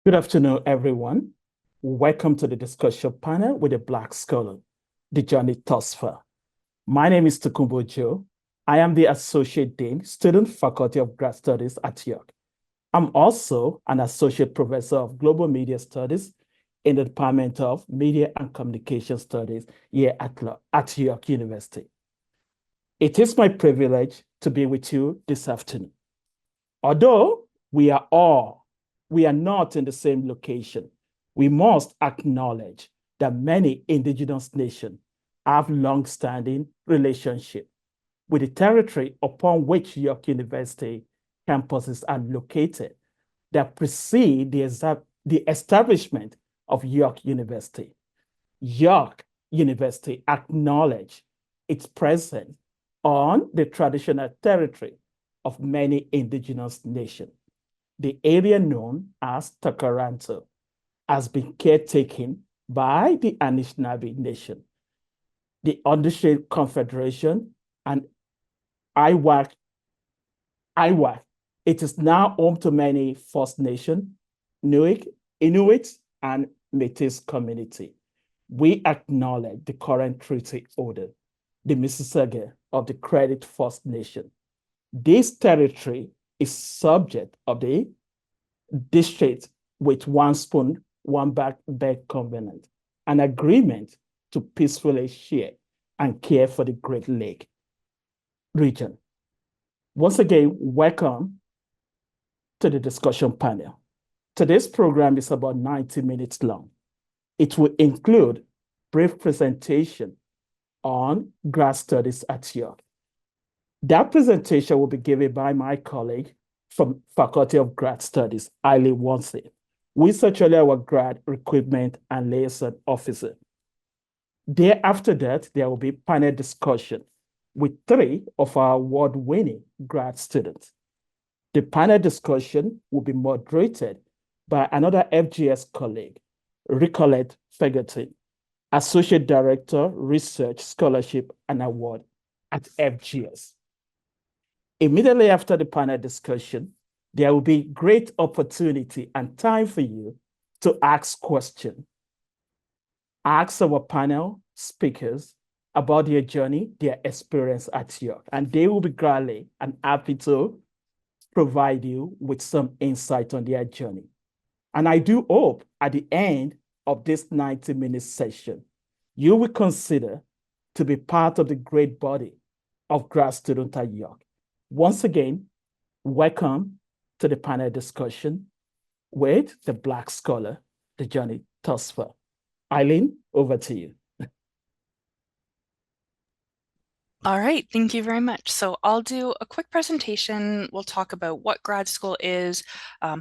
Good afternoon, everyone. Welcome to the discussion panel with the Black Scholar, the journey thus far. My name is Tokunbo Ojo. I am the Associate Dean, Student Faculty of Grad Studies at York. I'm also an Associate Professor of Global Media Studies in the Department of Media and Communication Studies here at York University. It is my privilege to be with you this afternoon. Although we are not in the same location, we must acknowledge that many indigenous nations have long-standing relationship with the territory upon which York University campuses are located that precede the establishment of York University. York University acknowledged its presence on the traditional territory of many indigenous nations. The area known as Takaranto has been caretaken by the Anishinaabe Nation, the Understate Confederation, and Iwak. It is now home to many First Nation, Inuit, and Métis community. We acknowledge the current treaty holder, the Mississauga of the Credit First Nation. This territory is subject of the district with one spoon, one bag covenant, an agreement to peacefully share and care for the Great Lake region. Once again, welcome to the discussion panel. Today's program is about 90 minutes long. It will include brief presentation on grad studies at York. That presentation will be given by my colleague from Faculty of Grad Studies, Eileen Wansey, who is actually our grad recruitment and liaison officer. Thereafter that, there will be panel discussion with 3 of our award-winning grad students. The panel discussion will be moderated by another FGS colleague, Richolette Freckleton, Associate Director, Research, Scholarship, and Award at FGS. Immediately after the panel discussion, there will be great opportunity and time for you to ask questions. Ask our panel speakers about their journey, their experience at York, and they will be gladly and happy to provide you with some insight on their journey. And I do hope at the end of this 90-minute session, you will consider to be part of the great body of grad students at York. Once again, welcome to the panel discussion with the Black Scholar, the journey thus far. Eileen, over to you. All right, thank you very much. So I'll do a quick presentation. We'll talk about what grad school is,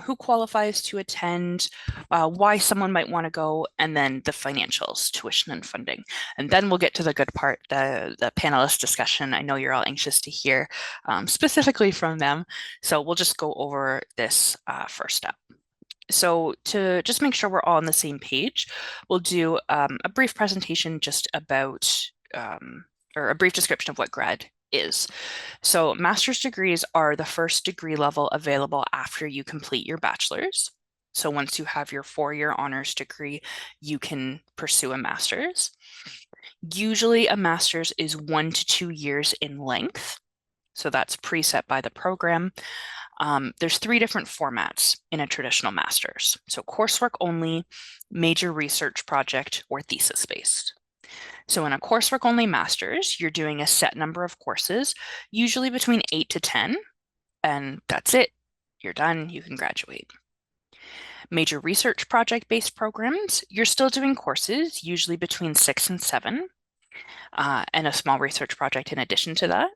who qualifies to attend, why someone might want to go, and then the financials, tuition and funding. And then we'll get to the good part, the panelist discussion. I know you're all anxious to hear specifically from them. So we'll just go over this first step. So to just make sure we're all on the same page, we'll do a brief presentation just about or a brief description of what grad is. So master's degrees are the first degree level available after you complete your bachelor's. So once you have your 4-year honors degree, you can pursue a master's. Usually a master's is 1 to 2 years in length. So that's preset by the program. There's 3 different formats in a traditional master's. So coursework only, major research project, or thesis-based. So in a coursework only master's, you're doing a set number of courses, usually between 8 to 10, and that's it. You're done, you can graduate. Major research project-based programs, you're still doing courses, usually between 6 and 7, and a small research project in addition to that.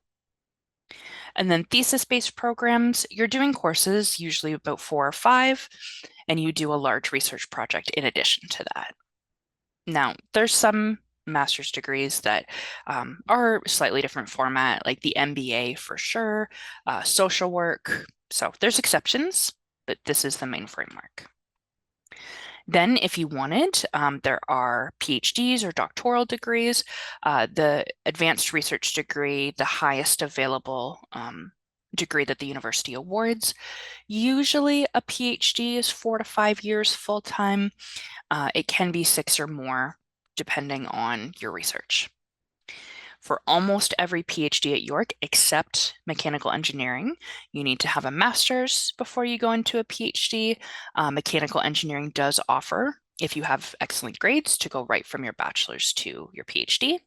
And then thesis-based programs, you're doing courses, usually about 4 or 5, and you do a large research project in addition to that. Now, there's some master's degrees that are slightly different format, like the MBA for sure, social work. So there's exceptions, but this is the main framework. Then if you wanted, there are PhDs or doctoral degrees. The advanced research degree, the highest available degree that the university awards. Usually a PhD is 4 to 5 years full-time. It can be 6 or more, depending on your research. For almost every PhD at York, except mechanical engineering, you need to have a master's before you go into a PhD. Mechanical engineering does offer, if you have excellent grades, to go right from your bachelor's to your PhD.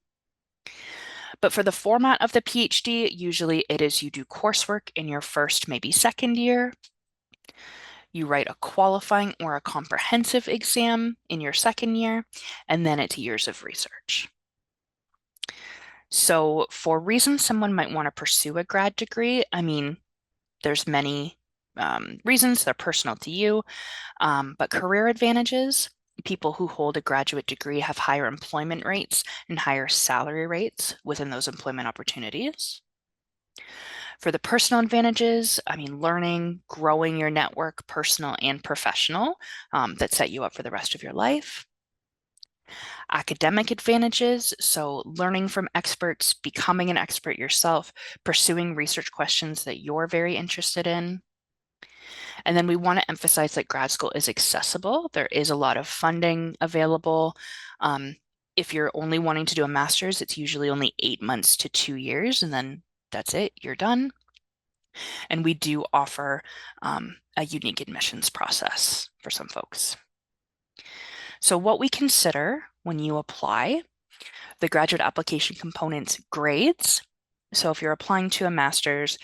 But for the format of the PhD, usually it is you do coursework in your first, maybe second year. You write a qualifying or a comprehensive exam in your second year, and then it's years of research. So for reasons someone might want to pursue a grad degree, I mean, there's many reasons, they're personal to you, but career advantages, people who hold a graduate degree have higher employment rates and higher salary rates within those employment opportunities. For the personal advantages, I mean, learning, growing your network, personal and professional, that set you up for the rest of your life. Academic advantages, so learning from experts, becoming an expert yourself, pursuing research questions that you're very interested in. And then we want to emphasize that grad school is accessible. There is a lot of funding available. If you're only wanting to do a master's, it's usually only 8 months to 2 years, and then that's it, you're done. And we do offer a unique admissions process for some folks. So what we consider when you apply, the graduate application components, grades. So if you're applying to a master's,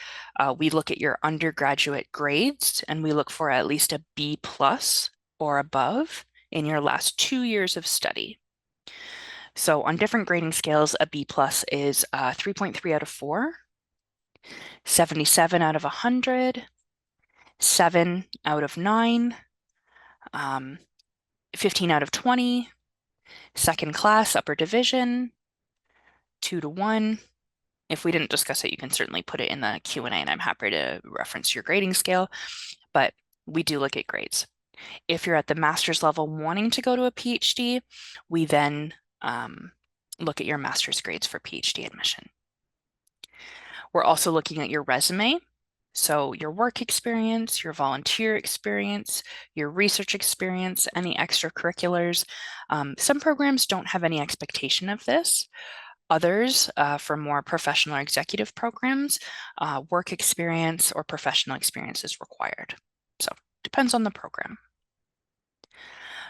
we look at your undergraduate grades and we look for at least a B plus or above in your last 2 years of study. So on different grading scales, a B plus is 3.3 out of 4, 77 out of 100, 7 out of 9, 15 out of 20, second class, upper division, 2 to 1. If we didn't discuss it, you can certainly put it in the Q&A, and I'm happy to reference your grading scale, but we do look at grades. If you're at the master's level wanting to go to a PhD, we then look at your master's grades for PhD admission. We're also looking at your resume. So your work experience, your volunteer experience, your research experience, any extracurriculars. Some programs don't have any expectation of this. Others, for more professional or executive programs, work experience or professional experience is required. So depends on the program.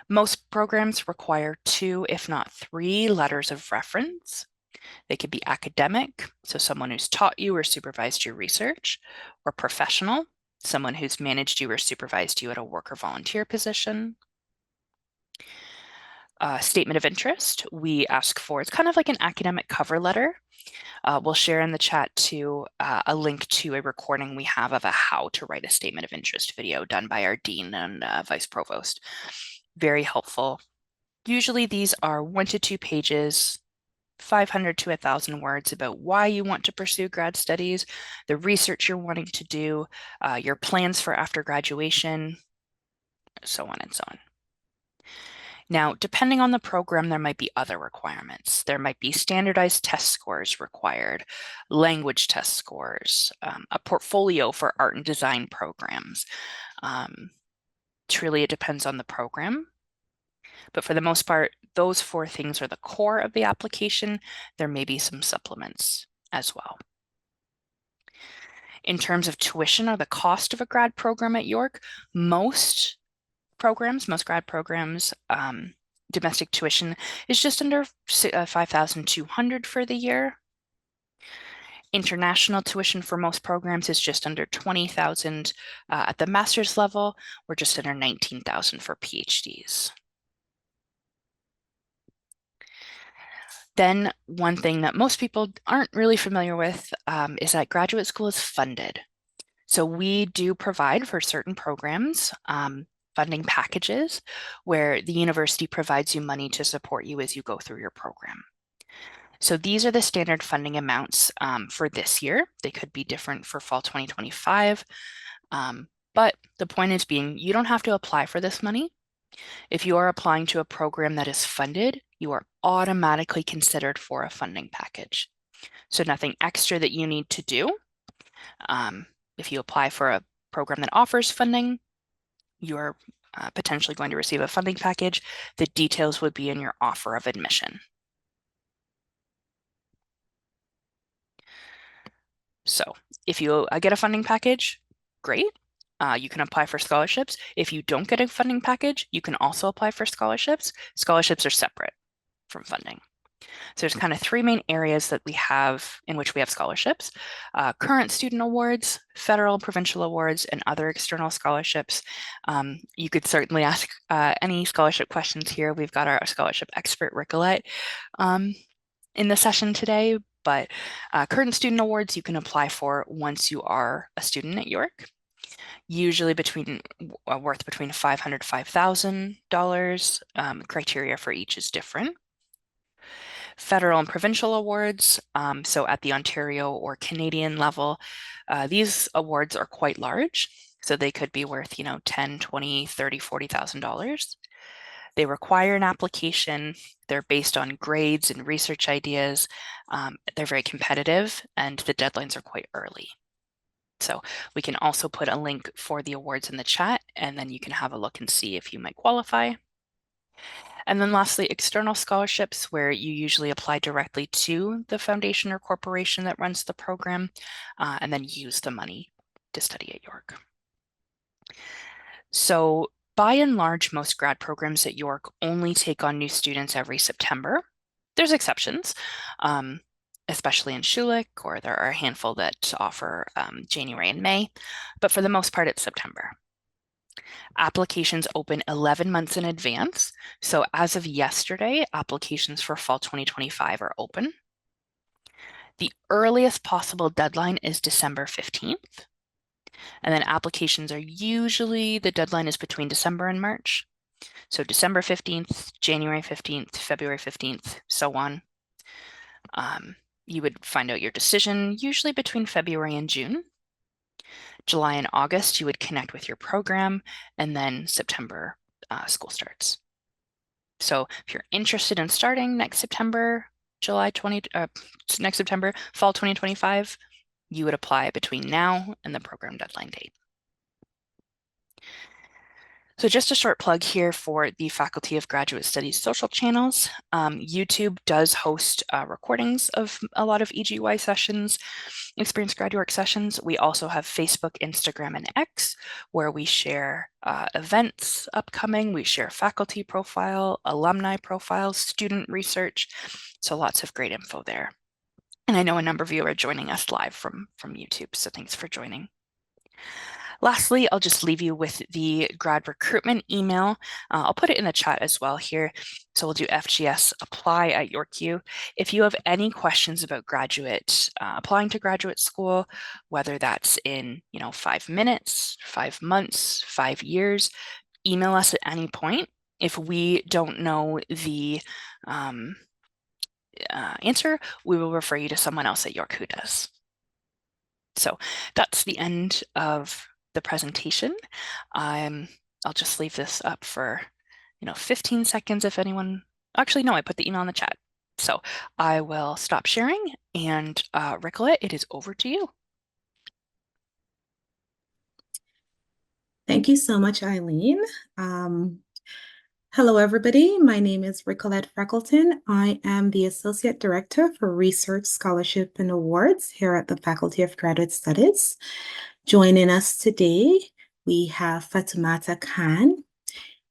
Most programs require 2, if not 3, letters of reference. They could be academic, so someone who's taught you or supervised your research, or professional, someone who's managed you or supervised you at a work or volunteer position. Statement of interest, we ask for, it's kind of like an academic cover letter. We'll share in the chat too a link to a recording we have of a how to write a statement of interest video done by our dean and vice provost. Very helpful. Usually these are 1 to 2 pages, 500 to 1,000 words about why you want to pursue grad studies, the research you're wanting to do, your plans for after graduation, so on and so on. Now, depending on the program, there might be other requirements. There might be standardized test scores required, language test scores, a portfolio for art and design programs. Truly, it depends on the program. But for the most part, those 4 things are the core of the application. There may be some supplements as well. In terms of tuition or the cost of a grad program at York, most grad programs, domestic tuition is just under $5,200 for the year. International tuition for most programs is just under $20,000 at the master's level, or just under $19,000 for PhDs. Then one thing that most people aren't really familiar with is that graduate school is funded. So we do provide for certain programs funding packages where the university provides you money to support you as you go through your program. So these are the standard funding amounts for this year. They could be different for fall 2025. But the point is being, you don't have to apply for this money. If you are applying to a program that is funded, you are automatically considered for a funding package. So nothing extra that you need to do. if you apply for a program that offers funding, you're potentially going to receive a funding package. The details would be in your offer of admission. So if you get a funding package, great. You can apply for scholarships. If you don't get a funding package, you can also apply for scholarships. Scholarships are separate from funding. So there's kind of three main areas that we have in which we have scholarships: current student awards, federal, provincial awards, and other external scholarships. You could certainly ask any scholarship questions here. We've got our scholarship expert, Richolette, in the session today, but current student awards you can apply for once you are a student at York, usually worth between $500 to $5,000. Criteria for each is different. Federal and provincial awards, so at the Ontario or Canadian level, these awards are quite large, so they could be worth, $10,000, $20,000, $30,000, $40,000. They require an application. They're based on grades and research ideas. They're very competitive, and the deadlines are quite early. So we can also put a link for the awards in the chat, and then you can have a look and see if you might qualify. And then lastly, external scholarships, where you usually apply directly to the foundation or corporation that runs the program, and then use the money to study at York. So by and large, most grad programs at York only take on new students every September. There's exceptions, especially in Schulich, or there are a handful that offer January and May, but for the most part, it's September. Applications open 11 months in advance. So as of yesterday, applications for fall 2025 are open. The earliest possible deadline is December 15th. And then applications are usually, the deadline is between December and March. So December 15th, January 15th, February 15th, so on. You would find out your decision usually between February and June. July and August, you would connect with your program, and then September, school starts. So if you're interested in starting next September, fall 2025, you would apply between now and the program deadline date. So just a short plug here for the Faculty of Graduate Studies social channels. YouTube does host recordings of a lot of EGY sessions, Experienced Grad York sessions. We also have Facebook, Instagram, and X, where we share events upcoming. We share faculty profile, alumni profiles, student research. So lots of great info there. And I know a number of you are joining us live from YouTube, so thanks for joining. Lastly, I'll just leave you with the grad recruitment email. I'll put it in the chat as well here. So we'll do FGS apply at YorkU. If you have any questions about applying to graduate school, whether that's in 5 minutes, 5 months, 5 years, email us at any point. If we don't know the answer, we will refer you to someone else at York who does. So that's the end of the presentation. I'll just leave this up for 15 seconds if anyone, actually no, I put the email in the chat. So I will stop sharing, and Richolette, it is over to you. Thank you so much, Eileen. Hello, everybody. My name is Richolette Freckleton. I am the Associate Director for Research, Scholarship, and Awards here at the Faculty of Graduate Studies. Joining us today, we have Fatoumata Kane,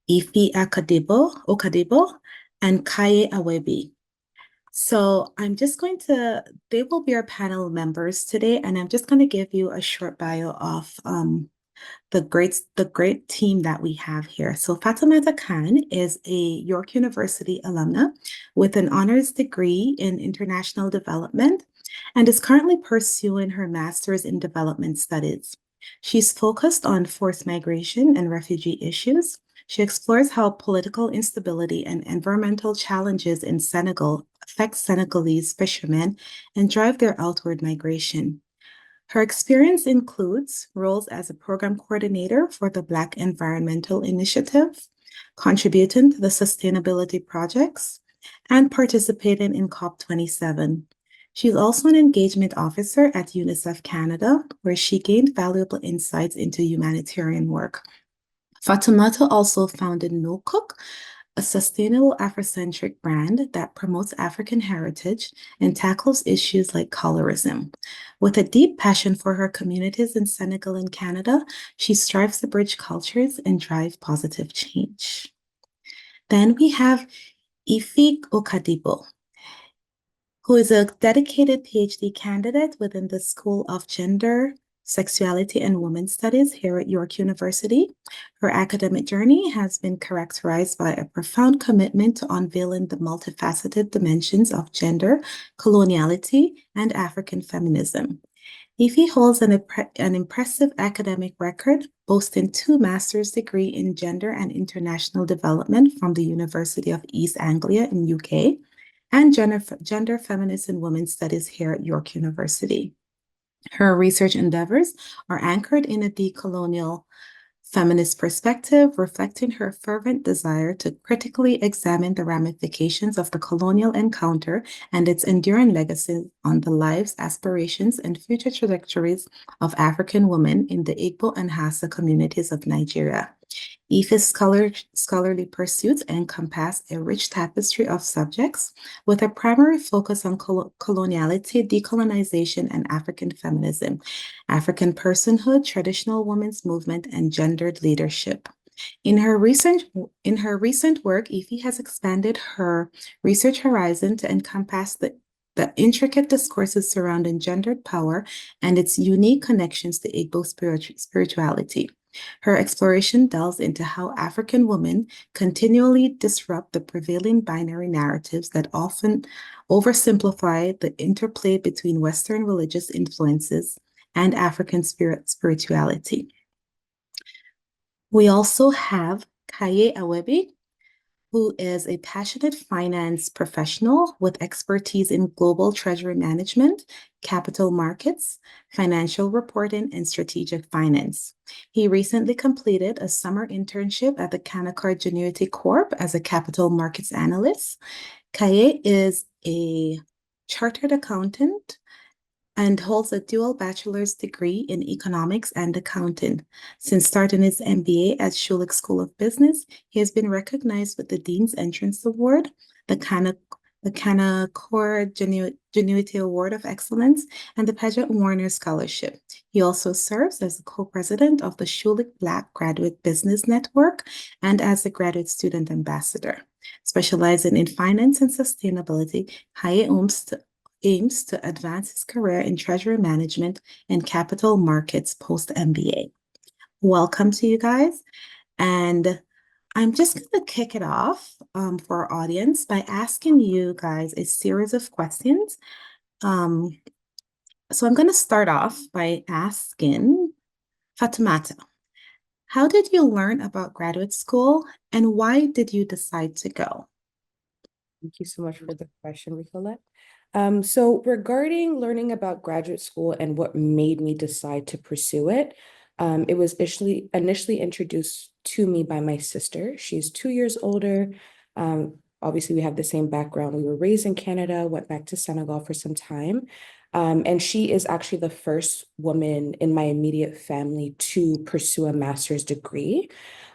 Ifeyinwa Okadigbo, and Keye Ewebiyi. So they will be our panel members today, and I'm just going to give you a short bio of the great team that we have here. So Fatoumata Kane is a York University alumna with an honors degree in international development and is currently pursuing her master's in development studies. She's focused on forced migration and refugee issues. She explores how political instability and environmental challenges in Senegal affect Senegalese fishermen and drive their outward migration. Her experience includes roles as a program coordinator for the Black Environmental Initiative, contributing to the sustainability projects, and participating in COP27. She's also an engagement officer at UNICEF Canada, where she gained valuable insights into humanitarian work. Fatoumata also founded No Cook, a sustainable Afrocentric brand that promotes African heritage and tackles issues like colorism. With a deep passion for her communities in Senegal and Canada, she strives to bridge cultures and drive positive change. Then we have Ifeyinwa Okadigbo, who is a dedicated PhD candidate within the School of Gender, Sexuality, and Women's Studies here at York University. Her academic journey has been characterized by a profound commitment to unveiling the multifaceted dimensions of gender, coloniality, and African feminism. Ify holds an impressive academic record, boasting 2 master's degrees in gender and international development from the University of East Anglia in UK, and gender, feminist, and women's studies here at York University. Her research endeavors are anchored in a decolonial feminist perspective, reflecting her fervent desire to critically examine the ramifications of the colonial encounter and its enduring legacy on the lives, aspirations, and future trajectories of African women in the Igbo and Hausa communities of Nigeria. Ife's scholarly pursuits encompass a rich tapestry of subjects with a primary focus on coloniality, decolonization, and African feminism, African personhood, traditional women's movement, and gendered leadership. In her recent work, Ify has expanded her research horizon to encompass the intricate discourses surrounding gendered power and its unique connections to Igbo spirituality. Her exploration delves into how African women continually disrupt the prevailing binary narratives that often oversimplify the interplay between Western religious influences and African spirituality. We also have Keye Ewebiyi, who is a passionate finance professional with expertise in global treasury management, capital markets, financial reporting, and strategic finance. He recently completed a summer internship at the Canaccord Genuity Corp as a capital markets analyst. Keye is a chartered accountant and holds a dual bachelor's degree in economics and accounting. Since starting his MBA at Schulich School of Business, he has been recognized with the Dean's Entrance Award, the Canaccord Genuity Award of Excellence, and the Paget Warner Scholarship. He also serves as the co-president of the Schulich Black Graduate Business Network and as a graduate student ambassador. Specializing in finance and sustainability, Keye aims to advance his career in treasury management and capital markets post-MBA. Welcome to you guys. And I'm just going to kick it off for our audience by asking you guys a series of questions. So I'm going to start off by asking Fatoumata, how did you learn about graduate school and why did you decide to go? Thank you so much for the question, Richolette. So regarding learning about graduate school and what made me decide to pursue it, it was initially introduced to me by my sister. She's 2 years older. Obviously, we have the same background. We were raised in Canada, went back to Senegal for some time. And she is actually the first woman in my immediate family to pursue a master's degree.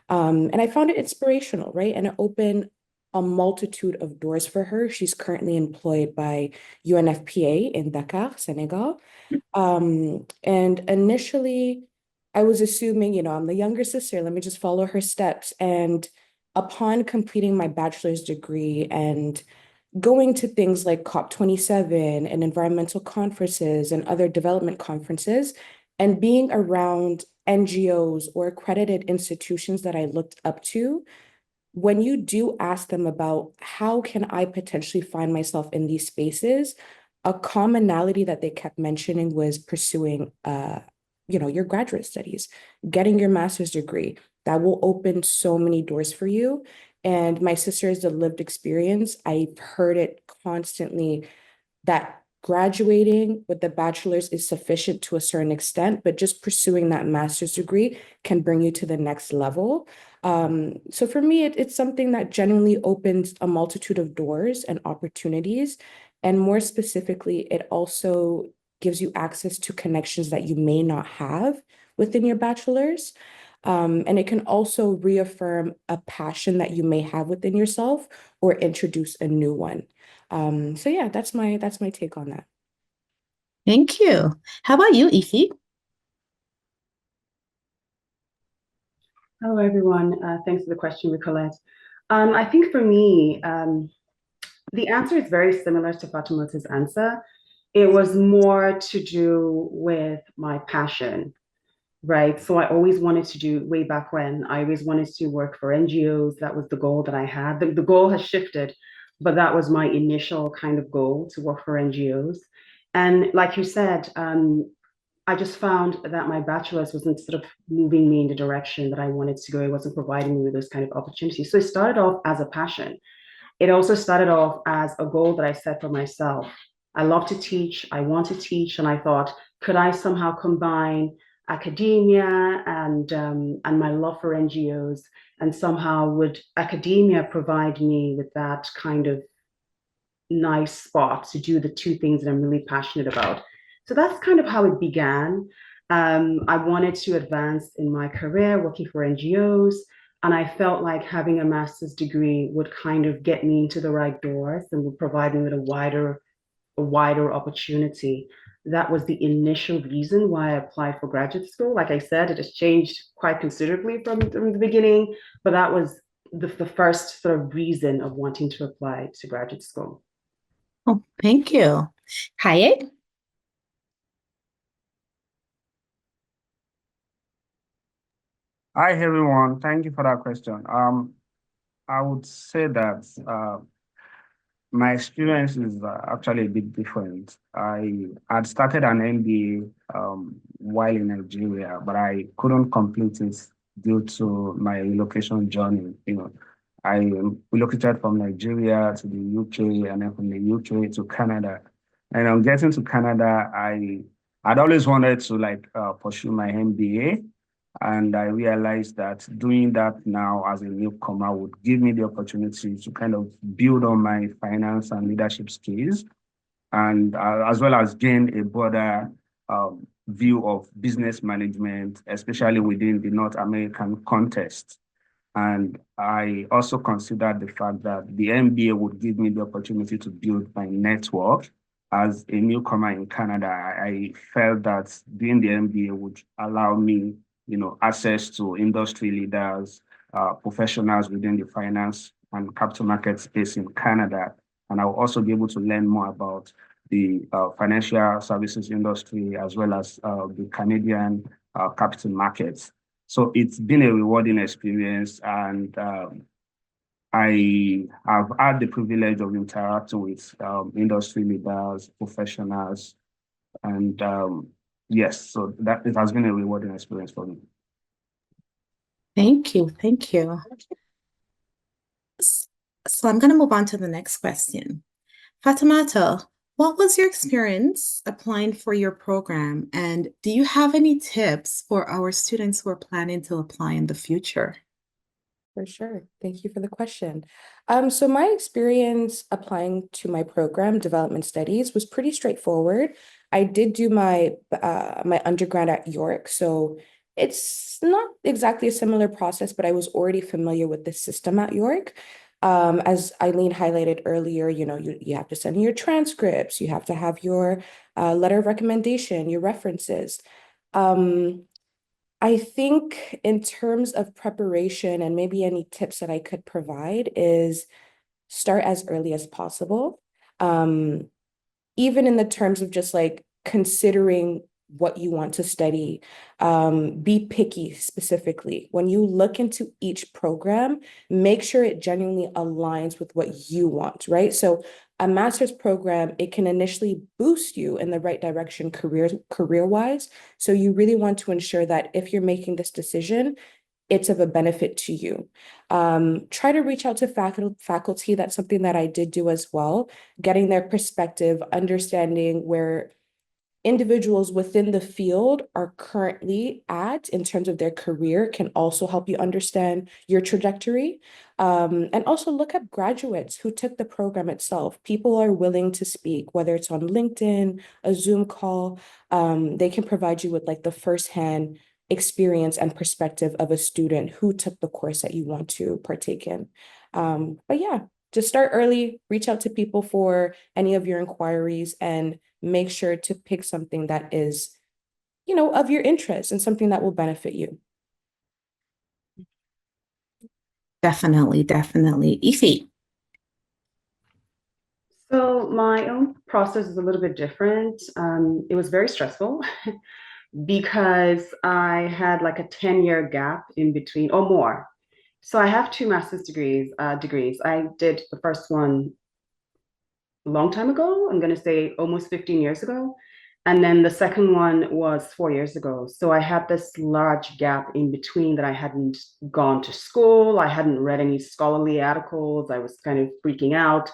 And I found it inspirational, right? And it opened a multitude of doors for her. She's currently employed by UNFPA in Dakar, Senegal. And initially, I was assuming, I'm the younger sister, let me just follow her steps. And upon completing my bachelor's degree and going to things like COP27 and environmental conferences and other development conferences, and being around NGOs or accredited institutions that I looked up to, when you do ask them about how can I potentially find myself in these spaces, a commonality that they kept mentioning was pursuing, your graduate studies, getting your master's degree. That will open so many doors for you. And my sister is the lived experience. I've heard it constantly that graduating with the bachelor's is sufficient to a certain extent, but just pursuing that master's degree can bring you to the next level. So for me, it's something that genuinely opens a multitude of doors and opportunities. And more specifically, it also gives you access to connections that you may not have within your bachelor's. And it can also reaffirm a passion that you may have within yourself or introduce a new one. So yeah, that's my take on that. Thank you. How about you, Ify? Hello, everyone. Thanks for the question, Richolette. I think for me, the answer is very similar to Fatoumata's answer. It was more to do with my passion, right? So I always wanted to do, way back when, I always wanted to work for NGOs. That was the goal that I had. The goal has shifted, but that was my initial kind of goal, to work for NGOs. And like you said, I just found that my bachelor's wasn't sort of moving me in the direction that I wanted to go. It wasn't providing me with those kind of opportunities. So it started off as a passion. It also started off as a goal that I set for myself. I love to teach. I want to teach. And I thought, could I somehow combine academia and my love for NGOs? And somehow would academia provide me with that kind of nice spot to do the two things that I'm really passionate about? So that's kind of how it began. I wanted to advance in my career working for NGOs, and I felt like having a master's degree would kind of get me into the right doors and would provide me with a wider opportunity. That was the initial reason why I applied for graduate school. Like I said, it has changed quite considerably from the beginning, but that was the first sort of reason of wanting to apply to graduate school. Oh, thank you. Keye? Hi, everyone. Thank you for that question. I would say that my experience is actually a bit different. I had started an MBA while in Nigeria, but I couldn't complete it due to my relocation journey. I relocated from Nigeria to the UK and then from the UK to Canada. And on getting to Canada, I'd always wanted to pursue my MBA. And I realized that doing that now as a newcomer would give me the opportunity to kind of build on my finance and leadership skills, and as well as gain a broader view of business management, especially within the North American context. And I also considered the fact that the MBA would give me the opportunity to build my network. As a newcomer in Canada, I felt that doing the MBA would allow me access to industry leaders, professionals within the finance and capital market space in Canada. And I'll also be able to learn more about the financial services industry, as well as the Canadian capital markets. So it's been a rewarding experience, and I have had the privilege of interacting with industry leaders, professionals, and yes, so that it has been a rewarding experience for me. Thank you. Thank you. So I'm going to move on to the next question. Fatoumata, what was your experience applying for your program? And do you have any tips for our students who are planning to apply in the future? For sure. Thank you for the question. So my experience applying to my program, Development Studies, was pretty straightforward. I did do my my undergrad at York, so it's not exactly a similar process, but I was already familiar with the system at York. As Eileen highlighted earlier, you have to send in your transcripts, you have to have your letter of recommendation, your references. I think in terms of preparation and maybe any tips that I could provide is start as early as possible. Even in the terms of just like considering what you want to study, be picky specifically. When you look into each program, make sure it genuinely aligns with what you want, right? So a master's program, it can initially boost you in the right direction career-wise. So you really want to ensure that if you're making this decision, it's of a benefit to you. Try to reach out to faculty. That's something that I did do as well, getting their perspective, understanding where individuals within the field are currently at in terms of their career can also help you understand your trajectory. And also look up graduates who took the program itself. People are willing to speak, whether it's on LinkedIn, a Zoom call. They can provide you with like the firsthand experience and perspective of a student who took the course that you want to partake in. But yeah, just start early, reach out to people for any of your inquiries, and make sure to pick something that is, of your interest and something that will benefit you. Definitely, definitely. Ify. So my own process is a little bit different. It was very stressful because I had like a 10-year gap in between or more. So I have two master's degrees. I did the first one a long time ago. I'm going to say almost 15 years ago. And then the second one was 4 years ago. So I had this large gap in between that I hadn't gone to school. I hadn't read any scholarly articles. I was kind of freaking out.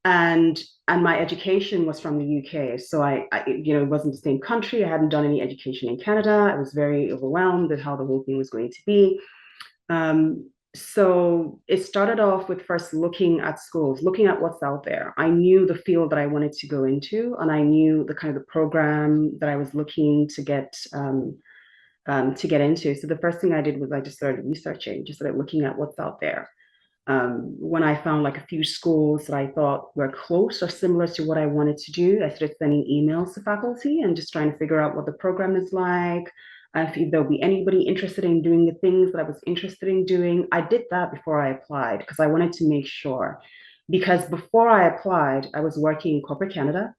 And my education was from the UK. So it wasn't the same country. I hadn't done any education in Canada. I was very overwhelmed at how the whole thing was going to be. So it started off with first looking at schools, looking at what's out there. I knew the field that I wanted to go into, and I knew the kind of the program that I was looking to get into. So the first thing I did was I just started researching, just started looking at what's out there. When I found like a few schools that I thought were close or similar to what I wanted to do, I started sending emails to faculty and just trying to figure out what the program is like, if there'll be anybody interested in doing the things that I was interested in doing. I did that before I applied because I wanted to make sure. Because before I applied, I was working in corporate Canada,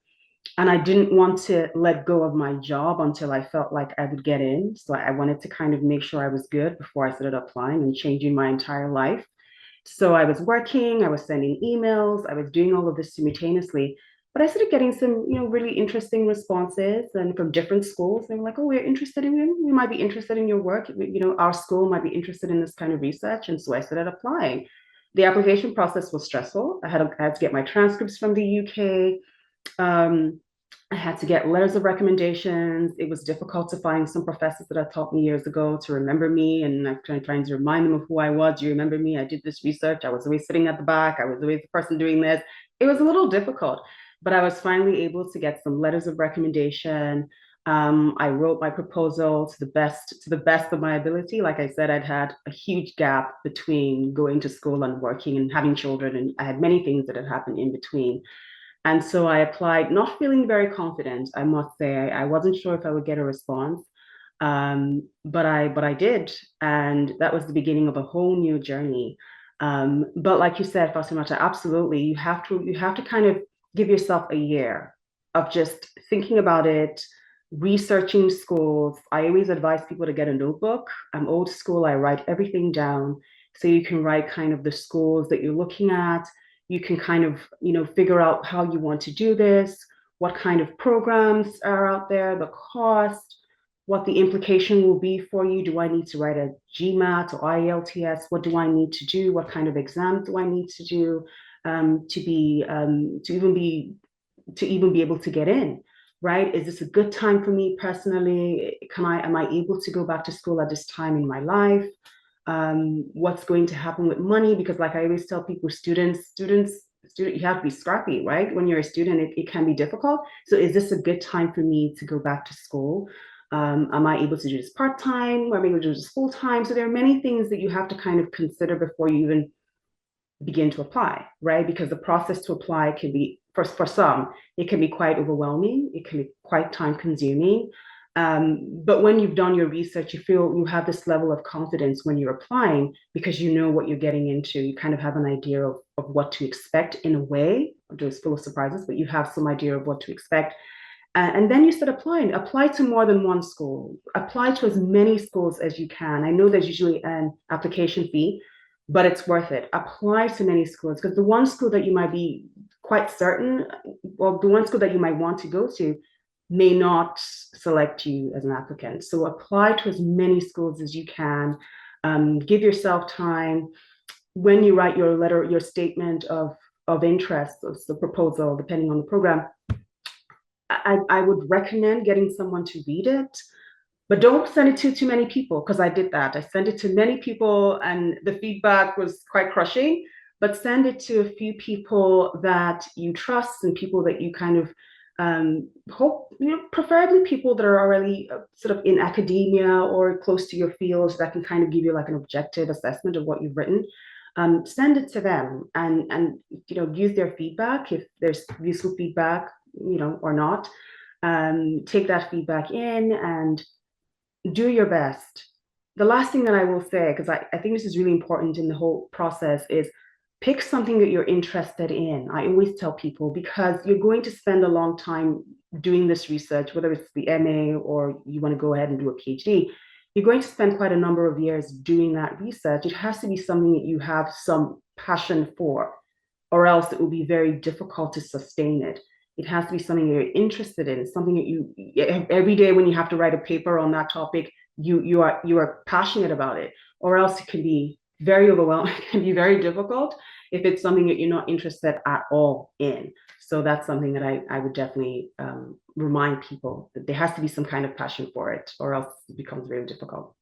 and I didn't want to let go of my job until I felt like I would get in. So I wanted to kind of make sure I was good before I started applying and changing my entire life. So I was working, I was sending emails, I was doing all of this simultaneously, but I started getting some, really interesting responses and from different schools. They were like, "Oh, we're interested in you. We might be interested in your work. Our school might be interested in this kind of research." And so I started applying. The application process was stressful. I had to get my transcripts from the UK. I had to get letters of recommendations. It was difficult to find some professors that had taught me years ago to remember me, and I'm trying to remind them of who I was. Do you remember me? I did this research. I was always sitting at the back. I was always the person doing this. It was a little difficult, but I was finally able to get some letters of recommendation. I wrote my proposal to the best of my ability. Like I said, I'd had a huge gap between going to school and working and having children, and I had many things that had happened in between. And so I applied, not feeling very confident, I must say. I wasn't sure if I would get a response, but I did, and that was the beginning of a whole new journey. But like you said, Fatoumata, absolutely, you have to kind of give yourself a year of just thinking about it, researching schools. I always advise people to get a notebook. I'm old school. I write everything down, so you can write kind of the schools that you're looking at. You can kind of, figure out how you want to do this, what kind of programs are out there, the cost, what the implication will be for you. Do I need to write a GMAT or IELTS? What do I need to do? What kind of exam do I need to do to even be able to get in? Right? Is this a good time for me personally? Am I able to go back to school at this time in my life? What's going to happen with money? Because like I always tell people, students, you have to be scrappy, right? When you're a student, it can be difficult. So is this a good time for me to go back to school? Am I able to do this part-time? Or am I able to do this full-time? So there are many things that you have to kind of consider before you even begin to apply, right? Because the process to apply can be, for some, it can be quite overwhelming. It can be quite time-consuming. But when you've done your research, you feel you have this level of confidence when you're applying because you know what you're getting into. You kind of have an idea of what to expect in a way. It's full of surprises, but you have some idea of what to expect. And then you start applying. Apply to more than one school. Apply to as many schools as you can. I know there's usually an application fee, but it's worth it. Apply to many schools because the one school that you might be quite certain, or the one school that you might want to go to, may not select you as an applicant. So apply to as many schools as you can. Give yourself time. When you write your letter, your statement of interest, the proposal, depending on the program, I would recommend getting someone to read it, but don't send it to too many people, because I did that. I sent it to many people and the feedback was quite crushing, but send it to a few people that you trust and people that you kind of hope, preferably people that are already sort of in academia or close to your field, that can kind of give you like an objective assessment of what you've written. Send it to them and use their feedback if there's useful feedback, or not. Take that feedback in and do your best. The last thing that I will say, because I think this is really important in the whole process, is pick something that you're interested in. I always tell people, because you're going to spend a long time doing this research, whether it's the MA or you want to go ahead and do a PhD, you're going to spend quite a number of years doing that research. It has to be something that you have some passion for, or else it will be very difficult to sustain it. It has to be something you're interested in. It's something that you, every day when you have to write a paper on that topic, you are passionate about it, or else it can be very overwhelming. It can be very difficult if it's something that you're not interested at all in. So that's something that I would definitely remind people, that there has to be some kind of passion for it, or else it becomes very difficult.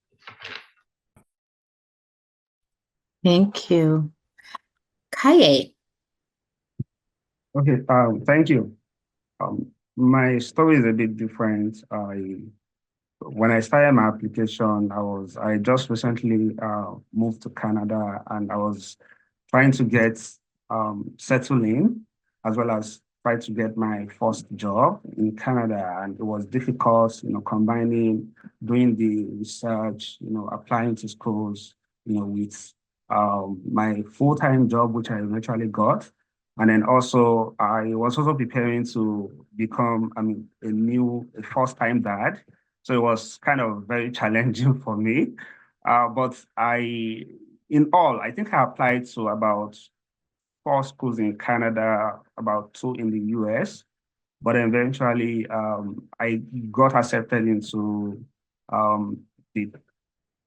Thank you. Keye. Okay, thank you. My story is a bit different. When I started my application, I just recently moved to Canada, and I was trying to get settled in, as well as try to get my first job in Canada. And it was difficult, combining doing the research, applying to schools, with my full-time job, which I eventually got. And then also, I was also preparing to become, a first-time dad. So it was kind of very challenging for me. But in all, I think I applied to about 4 schools in Canada, about 2 in the US. But eventually, I got accepted into the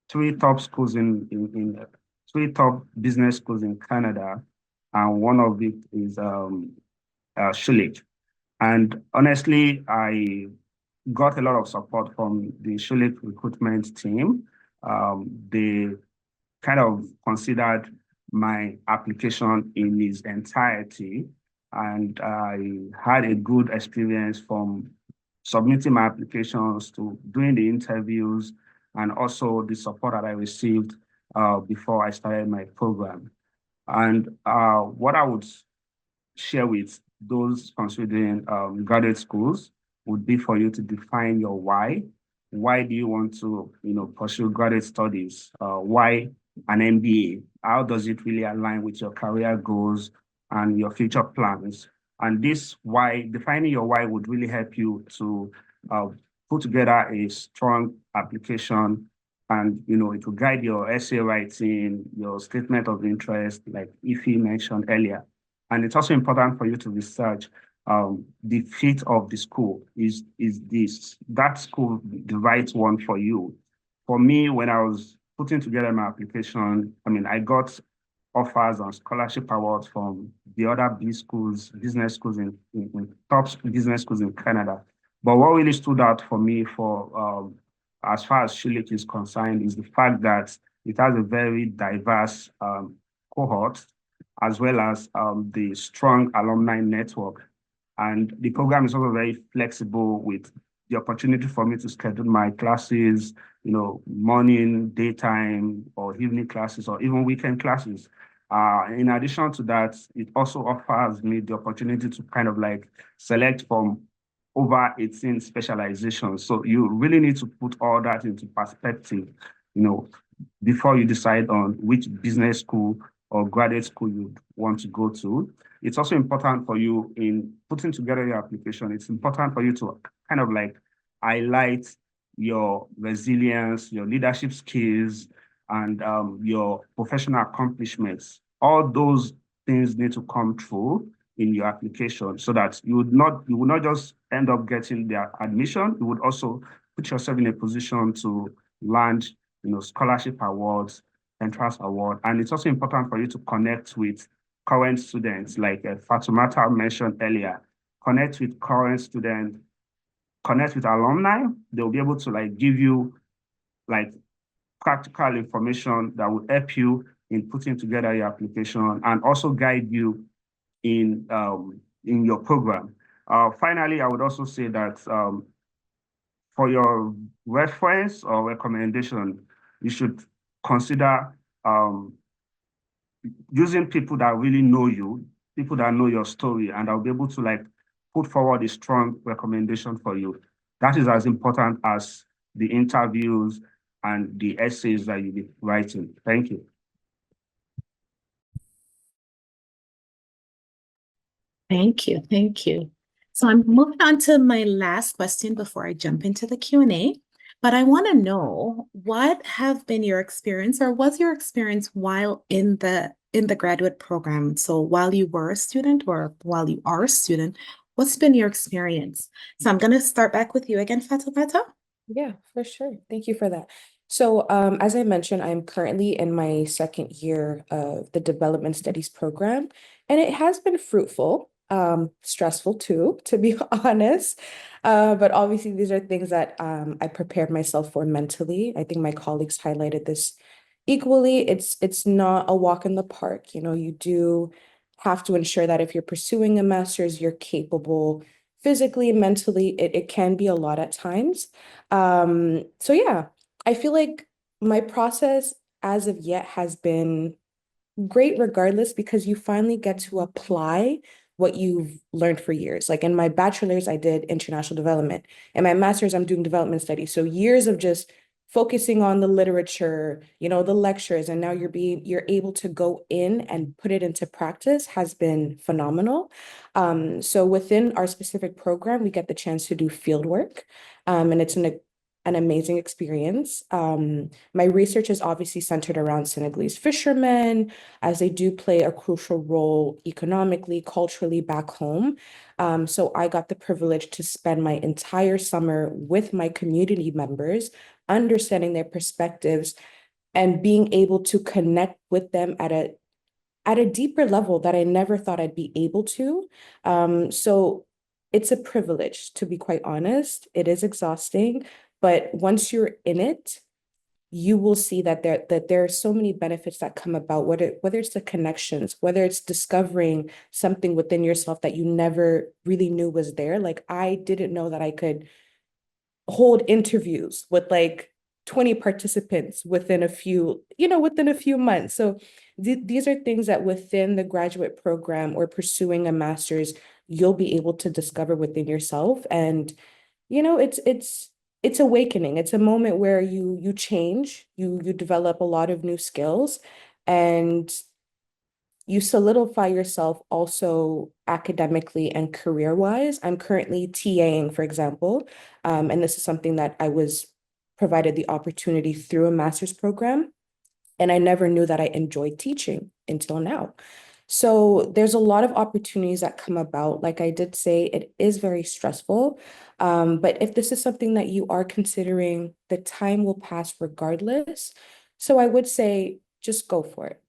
3 top schools in 3 top business schools in Canada, and one of it is Schulich. And honestly, I got a lot of support from the Schulich recruitment team. They kind of considered my application in its entirety, and I had a good experience from submitting my applications to doing the interviews, and also the support that I received before I started my program. And what I would share with those considering graduate schools would be for you to define your why. Why do you want to, pursue graduate studies? Why an MBA? How does it really align with your career goals and your future plans? And this why, defining your why, would really help you to put together a strong application, and it will guide your essay writing, your statement of interest, like Ify mentioned earlier. And it's also important for you to research the fit of the school. Is that school the right one for you? For me, when I was putting together my application, I got offers on scholarship awards from the other business schools in top business schools in Canada. But what really stood out for me for as far as Schulich is concerned is the fact that it has a very diverse cohort, as well as the strong alumni network. And the program is also very flexible, with the opportunity for me to schedule my classes, morning, daytime, or evening classes, or even weekend classes. In addition to that, it also offers me the opportunity to kind of like select from over 18 specializations. So you really need to put all that into perspective, before you decide on which business school or graduate school you want to go to. It's also important for you in putting together your application. It's important for you to kind of like highlight your resilience, your leadership skills, and your professional accomplishments. All those things need to come through in your application, so that you would not just end up getting their admission. You would also put yourself in a position to land, scholarship awards, entrance award. And it's also important for you to connect with current students, like Fatoumata mentioned earlier. Connect with current students, connect with alumni. They'll be able to like give you like practical information that will help you in putting together your application and also guide you in your program. Finally, I would also say that for your reference or recommendation, you should consider using people that really know you, people that know your story, and I'll be able to like put forward a strong recommendation for you. That is as important as the interviews and the essays that you'll be writing. Thank you. Thank you. Thank you. So I'm moving on to my last question before I jump into the Q&A. But I want to know, what have been your experience, or was your experience while in the graduate program? So while you were a student or while you are a student, what's been your experience? So I'm going to start back with you again, Fatoumata. Yeah, for sure. Thank you for that. So, as I mentioned, I'm currently in my second year of the development studies program, and it has been fruitful, stressful too, to be honest. But obviously, these are things that I prepared myself for mentally. I think my colleagues highlighted this equally. It's not a walk in the park. You know, you do have to ensure that if you're pursuing a master's, you're capable physically, mentally. It can be a lot at times. So yeah, I feel like my process as of yet has been great regardless, because you finally get to apply what you've learned for years. Like in my bachelor's, I did international development. In my master's, I'm doing development studies. So years of just focusing on the literature, you know, the lectures, and now you're able to go in and put it into practice has been phenomenal. So within our specific program, we get the chance to do field work. And it's an amazing experience. My research is obviously centered around Senegalese fishermen, as they do play a crucial role economically, culturally back home. So I got the privilege to spend my entire summer with my community members, understanding their perspectives and being able to connect with them at a deeper level that I never thought I'd be able to. So it's a privilege, to be quite honest. It is exhausting, but once you're in it, you will see that there are so many benefits that come about, whether it's the connections, whether it's discovering something within yourself that you never really knew was there. Like, I didn't know that I could hold interviews with like 20 participants within a few months. So these are things that within the graduate program or pursuing a master's, you'll be able to discover within yourself. And it's awakening. It's a moment where you change, you develop a lot of new skills, and you solidify yourself also academically and career-wise. I'm currently TAing, for example, and this is something that I was provided the opportunity through a master's program, and I never knew that I enjoyed teaching until now. So there's a lot of opportunities that come about. Like I did say, it is very stressful. But if this is something that you are considering, the time will pass regardless. So I would say just go for it.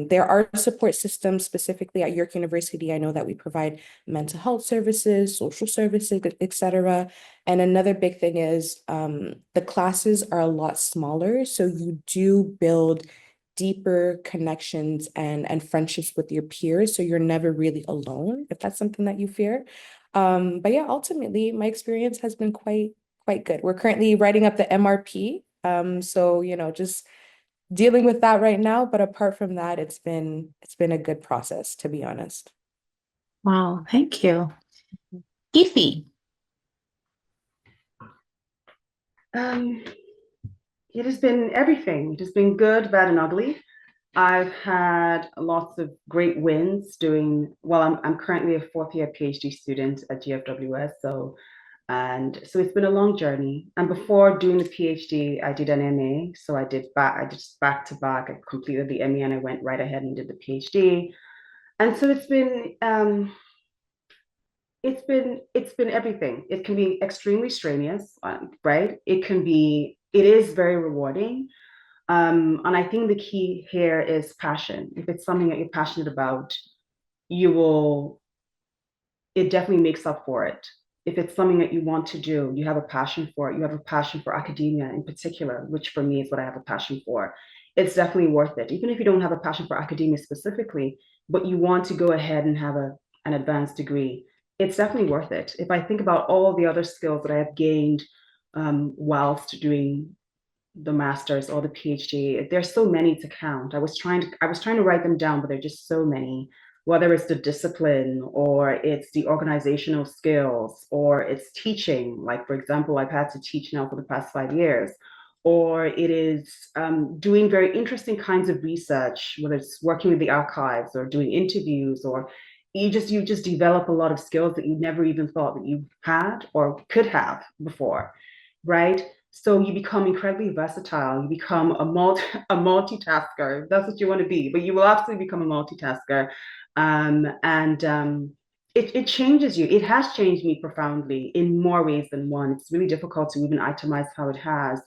There are support systems specifically at York University. I know that we provide mental health services, social services, etc. And another big thing is the classes are a lot smaller. So you do build deeper connections and friendships with your peers. So you're never really alone, if that's something that you fear. But yeah, ultimately, my experience has been quite good. We're currently writing up the MRP. So, just dealing with that right now. But apart from that, it's been a good process, to be honest. Wow, thank you. Ify. It has been everything. It has been good, bad, and ugly. I've had lots of great wins I'm currently a fourth year PhD student at GFWS. So it's been a long journey. And before doing the PhD, I did an MA. So I did back to back. I completed the MA and I went right ahead and did the PhD. And so it's been everything. It can be extremely strenuous, right? It is very rewarding. And I think the key here is passion. If it's something that you're passionate about, it definitely makes up for it. if it's something that you want to do, you have a passion for it, you have a passion for academia in particular, which for me is what I have a passion for, it's definitely worth it. Even if you don't have a passion for academia specifically, but you want to go ahead and have an advanced degree, it's definitely worth it. If I think about all the other skills that I have gained whilst doing the master's or the PhD, there's so many to count. I was trying to write them down, but there are just so many, whether it's the discipline or it's the organizational skills or it's teaching. Like, for example, I've had to teach now for the past 5 years, or it is doing very interesting kinds of research, whether it's working with the archives or doing interviews, or you just develop a lot of skills that you never even thought that you had or could have before, right? So you become incredibly versatile. You become a multitasker. That's what you want to be, but you will absolutely become a multitasker. It changes you. It has changed me profoundly in more ways than one. It's really difficult to even itemize how it has.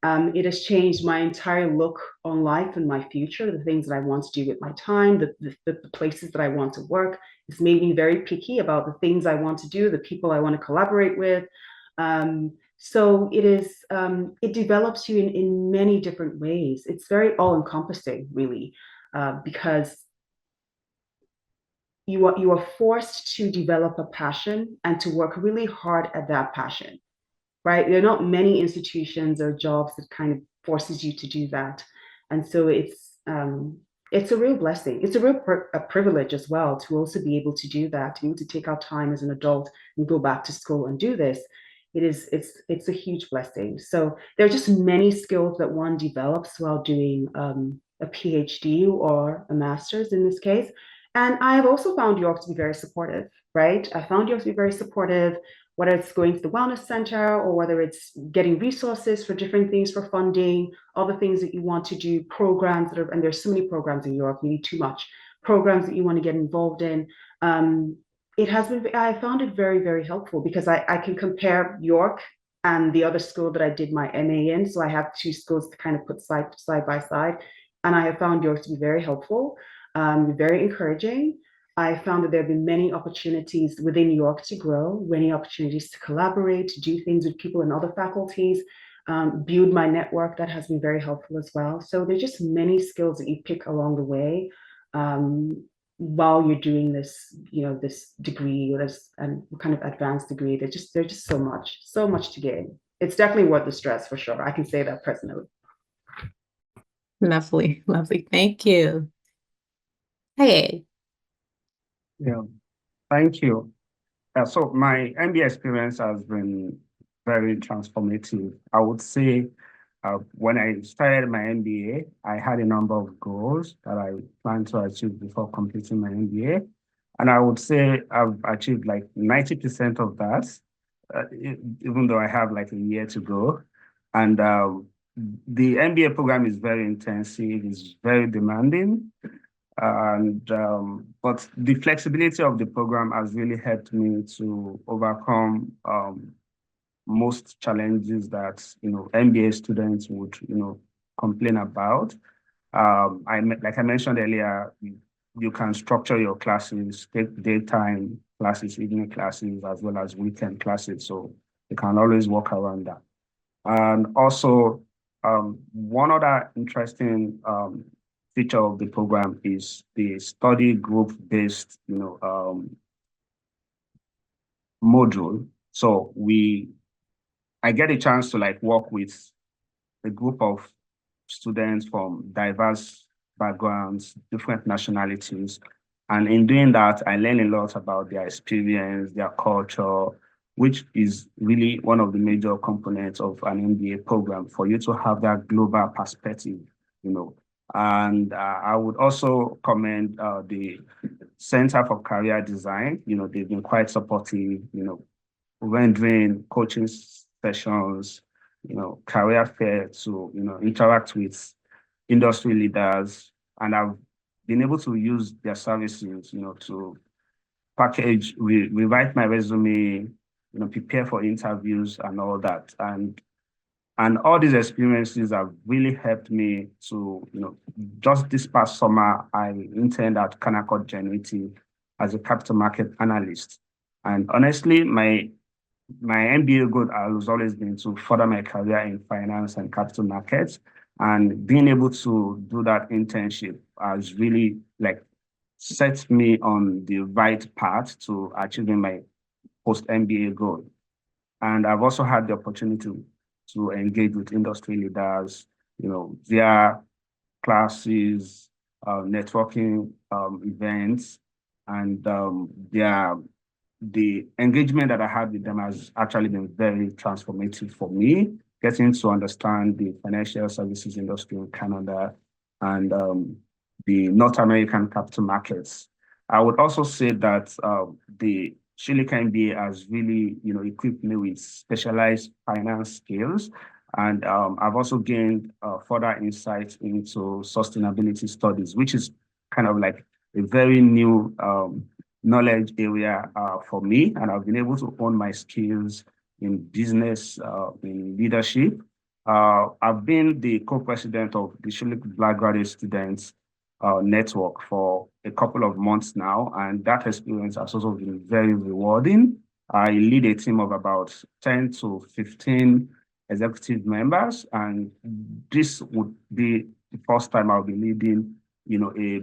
It has changed my entire look on life and my future, the things that I want to do with my time, the places that I want to work. It's made me very picky about the things I want to do, the people I want to collaborate with. So it develops you in many different ways. It's very all-encompassing, really, because you are forced to develop a passion and to work really hard at that passion, right? There are not many institutions or jobs that kind of forces you to do that. And so it's a real blessing. It's a real a privilege as well to also be able to do that, to be able to take out time as an adult and go back to school and do this. It's a huge blessing. So there are just many skills that one develops while doing a PhD or a master's in this case. And I have also found York to be very supportive, right? I found York to be very supportive, whether it's going to the wellness center or whether it's getting resources for different things for funding, other things that you want to do, programs that are, and there's so many programs in Europe, maybe too much, programs that you want to get involved in. I found it very, very helpful because I can compare York and the other school that I did my MA in. So I have two schools to kind of put side by side. And I have found York to be very helpful, very encouraging. I found that there have been many opportunities within York to grow, many opportunities to collaborate, to do things with people in other faculties, build my network. That has been very helpful as well. So there's just many skills that you pick along the way while you're doing this, this degree or this kind of advanced degree. There's just so much to gain. It's definitely worth the stress for sure. I can say that personally. Lovely, lovely. Thank you. Hey. Yeah, thank you. So my MBA experience has been very transformative. I would say when I started my MBA, I had a number of goals that I planned to achieve before completing my MBA. And I would say I've achieved like 90% of that, even though I have like a year to go. And the MBA program is very intensive, it's very demanding. But the flexibility of the program has really helped me to overcome most challenges that MBA students would complain about. Like I mentioned earlier, you can structure your classes, take daytime classes, evening classes, as well as weekend classes, so you can always work around that. And also, one other interesting feature of the program is the study group-based, module. So I get a chance to like work with a group of students from diverse backgrounds, different nationalities. And in doing that, I learn a lot about their experience, their culture, which is really one of the major components of an MBA program for you to have that global perspective, And I would also commend the Center for Career Design. They've been quite supportive, rendering coaching sessions, career fair to, interact with industry leaders. And I've been able to use their services, to package, rewrite my resume, prepare for interviews and all that. And all these experiences have really helped me to, just this past summer, I interned at Canaccord Genuity as a capital market analyst. And honestly, my my MBA goal has always been to further my career in finance and capital markets. And being able to do that internship has really like set me on the right path to achieving my post-MBA goal. And I've also had the opportunity to engage with industry leaders, via classes, networking events, and the engagement that I had with them has actually been very transformative for me, getting to understand the financial services industry in Canada and the North American capital markets. I would also say that the Shilika MBA has really, equipped me with specialized finance skills. And I've also gained further insight into sustainability studies, which is kind of like a very new knowledge area for me. And I've been able to hone my skills in business, in leadership. I've been the co-president of the Shilika Black Graduate Students Network for a couple of months now, and that experience has also been very rewarding. I lead a team of about 10 to 15 executive members, and this would be the first time I'll be leading, a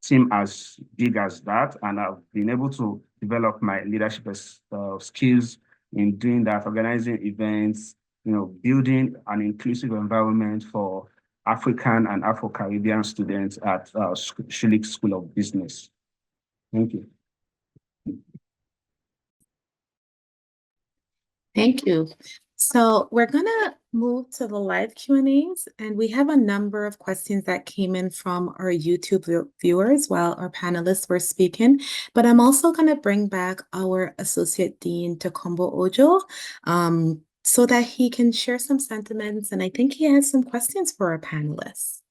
team as big as that, and I've been able to develop my leadership skills in doing that, organizing events, building an inclusive environment for African and Afro-Caribbean students at Schulich School of Business. Thank you. Thank you. So we're gonna move to the live Q&As, and we have a number of questions that came in from our YouTube viewers while our panelists were speaking. But I'm also gonna bring back our Associate Dean Tokunbo Ojo, so that he can share some sentiments, and I think he has some questions for our panelists.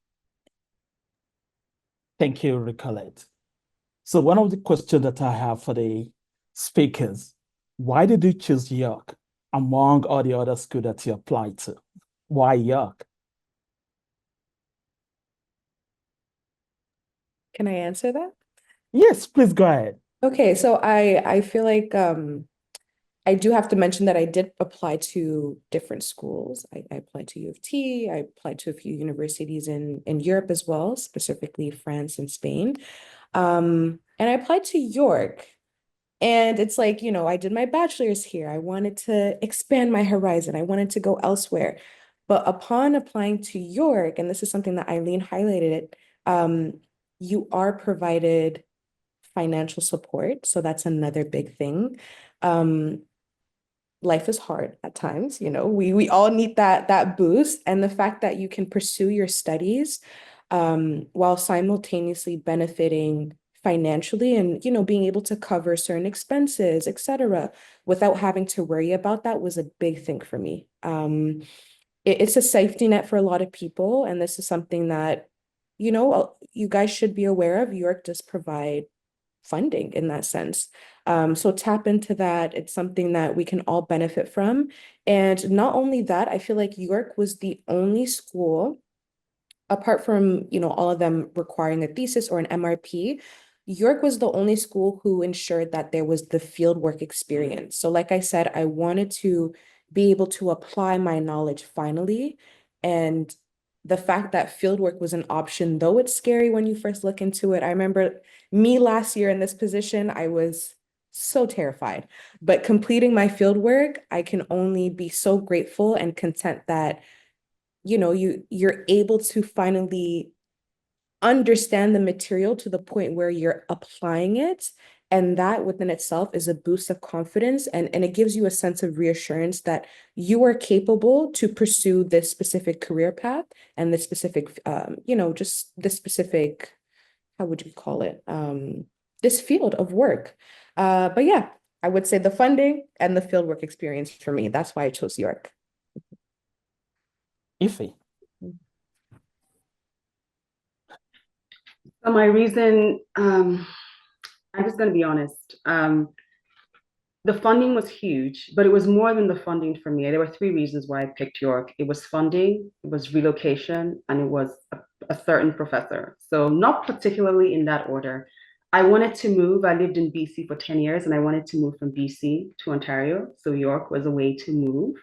Thank you, Richolette. So one of the questions that I have for the speakers, why did you choose York among all the other schools that you applied to? Why York? Can I answer that? Yes, please go ahead. Okay, so I feel like I do have to mention that I did apply to different schools. I applied to U of T, I applied to a few universities in Europe as well, specifically France and Spain. And I applied to York. And it's like, I did my bachelor's here. I wanted to expand my horizon. I wanted to go elsewhere. But upon applying to York, and this is something that Eileen highlighted, you are provided financial support. So that's another big thing. Life is hard at times, we all need that boost. And the fact that you can pursue your studies while simultaneously benefiting financially and, being able to cover certain expenses, etc., without having to worry about that was a big thing for me. It's a safety net for a lot of people. And this is something that, you guys should be aware of. York does provide funding in that sense. So tap into that. It's something that we can all benefit from. And not only that, I feel like York was the only school, apart from, all of them requiring a thesis or an MRP, York was the only school who ensured that there was the fieldwork experience. So like I said, I wanted to be able to apply my knowledge finally. And the fact that fieldwork was an option, though it's scary when you first look into it. I remember me last year in this position, I was so terrified. But completing my fieldwork, I can only be so grateful and content that you're able to finally understand the material to the point where you're applying it. And that within itself is a boost of confidence. And it gives you a sense of reassurance that you are capable to pursue this specific career path and this specific, just this specific, how would you call it? This field of work. But yeah, I would say the funding and the fieldwork experience for me. That's why I chose York. Ife. So my reason, I'm just going to be honest. The funding was huge, but it was more than the funding for me. There were three reasons why I picked York. It was funding, it was relocation, and it was a certain professor. So not particularly in that order. I wanted to move. I lived in BC for 10 years and I wanted to move from BC to Ontario. So York was a way to move.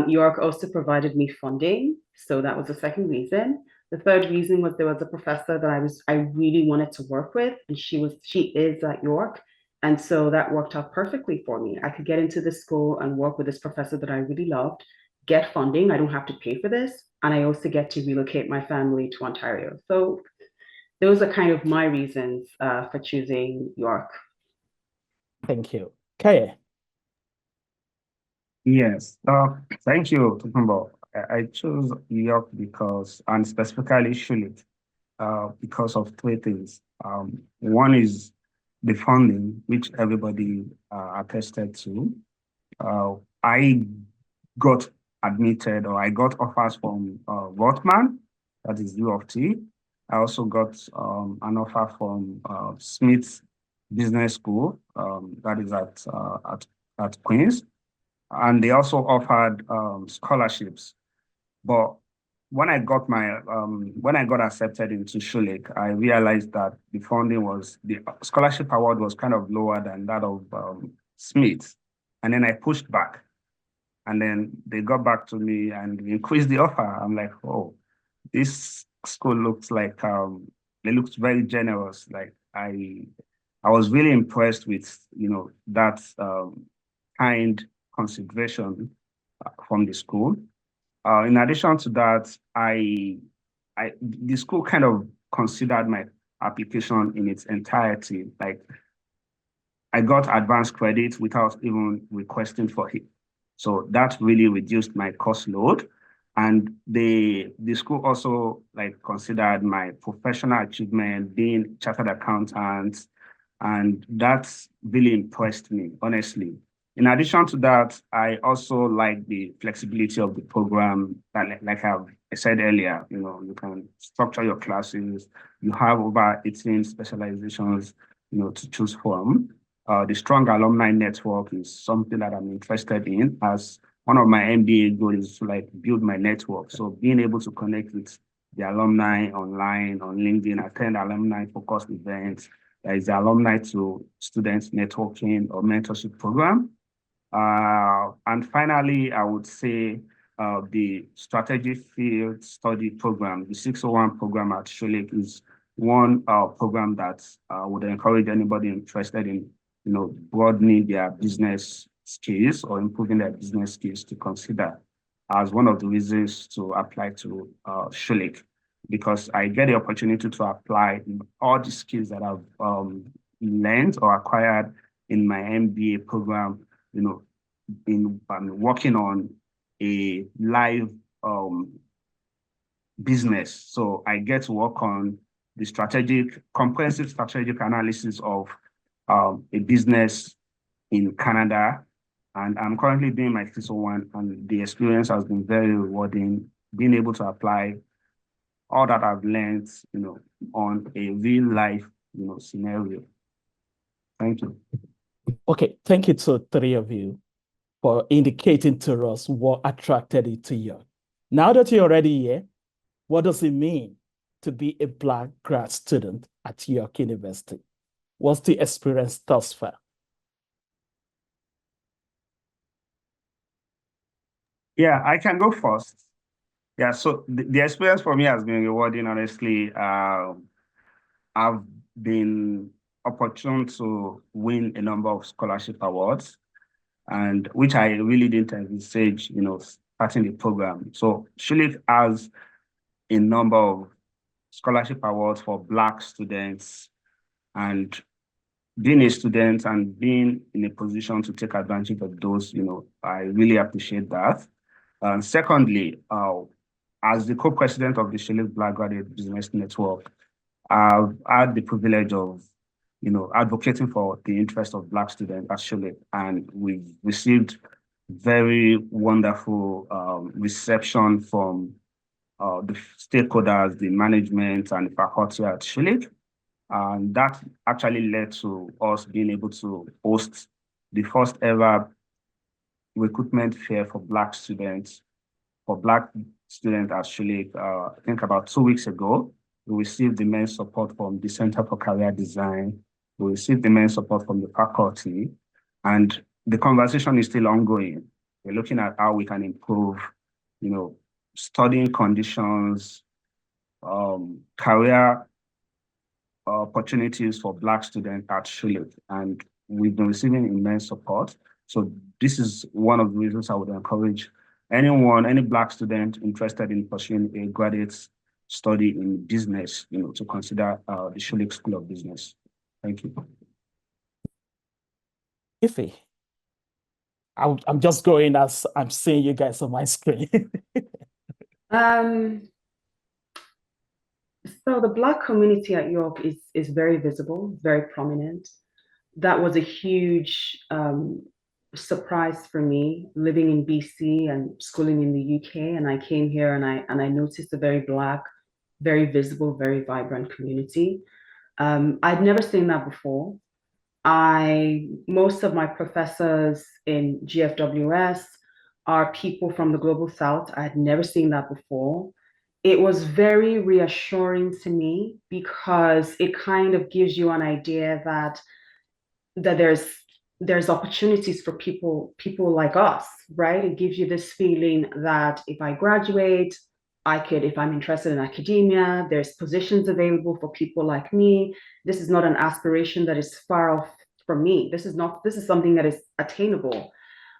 York also provided me funding. So that was the second reason. The third reason was there was a professor that I really wanted to work with, and she is at York. And so that worked out perfectly for me. I could get into this school and work with this professor that I really loved, get funding. I don't have to pay for this. And I also get to relocate my family to Ontario. So those are kind of my reasons for choosing York. Thank you. Keye. Yes, thank you, Tokunbo. I chose York because, and specifically Shulit, because of three things. One is the funding, which everybody attested to. I got admitted, or I got offers from Rotman, that is U of T. I also got an offer from Smith Business School, that is at Queens. And they also offered scholarships. But when I got accepted into Shulik, I realized that the scholarship award was kind of lower than that of Smith. And then I pushed back. And then they got back to me and increased the offer. I'm like, oh, this school looks like they looked very generous. Like I was really impressed with that kind consideration from the school. In addition to that, the school kind of considered my application in its entirety. Like I got advanced credit without even requesting for it. So that really reduced my cost load. And the school also considered my professional achievement, being chartered accountant, and that's really impressed me, honestly. In addition to that, I also like the flexibility of the program. That, like I said earlier, you can structure your classes. You have over 18 specializations, to choose from. The strong alumni network is something that I'm interested in, as one of my MBA goals is to build my network. So being able to connect with the alumni online, on LinkedIn, attend alumni focused events. There is the alumni to students networking or mentorship program. And finally, I would say the strategic field study program, the 601 program at Shulik, is one program that would encourage anybody interested in broadening their business skills or improving their business skills to consider as one of the reasons to apply to Shulik, because I get the opportunity to apply all the skills that I've learned or acquired in my MBA program, in working on a live business. So I get to work on the comprehensive strategic analysis of a business in Canada. And I'm currently doing my 601, and the experience has been very rewarding, being able to apply all that I've learned, on a real life, scenario. Thank you. Okay, thank you to three of you for indicating to us what attracted you to York. Now that you're already here, what does it mean to be a Black grad student at York University? What's the experience thus far? Yeah, I can go first. Yeah, so the experience for me has been rewarding, honestly. I've been opportune to win a number of scholarship awards, and which I really didn't envisage, starting the program. So Shulik has a number of scholarship awards for Black students, and being a student and being in a position to take advantage of those, I really appreciate that. And secondly, as the co-president of the Shulik Black Graduate Business Network, I've had the privilege of, advocating for the interest of Black students at Shulik, and we've received very wonderful reception from the stakeholders, the management, and the faculty at Shulik. And that actually led to us being able to host the first ever recruitment fair for Black students, at Shulik, I think about 2 weeks ago. We received immense support from the Center for Career Design. We received immense support from the faculty, and the conversation is still ongoing. We're looking at how we can improve, studying conditions, career opportunities for Black students at Shuluk, and we've been receiving immense support. So this is one of the reasons I would encourage anyone, any Black student interested in pursuing a graduate study in business, to consider the Shuluk School of Business. Thank you. Ife, I'm just going as I'm seeing you guys on my screen. So the Black community at York is very visible, very prominent. That was a huge surprise for me, living in BC and schooling in the UK. And I came here and I noticed a very Black, very visible, very vibrant community. I'd never seen that before. Most of my professors in GFWS are people from the Global South. I had never seen that before. It was very reassuring to me because it kind of gives you an idea that there's opportunities for people like us, right? It gives you this feeling that if I graduate, if I'm interested in academia, there's positions available for people like me. This is not an aspiration that is far off from me. This is something that is attainable.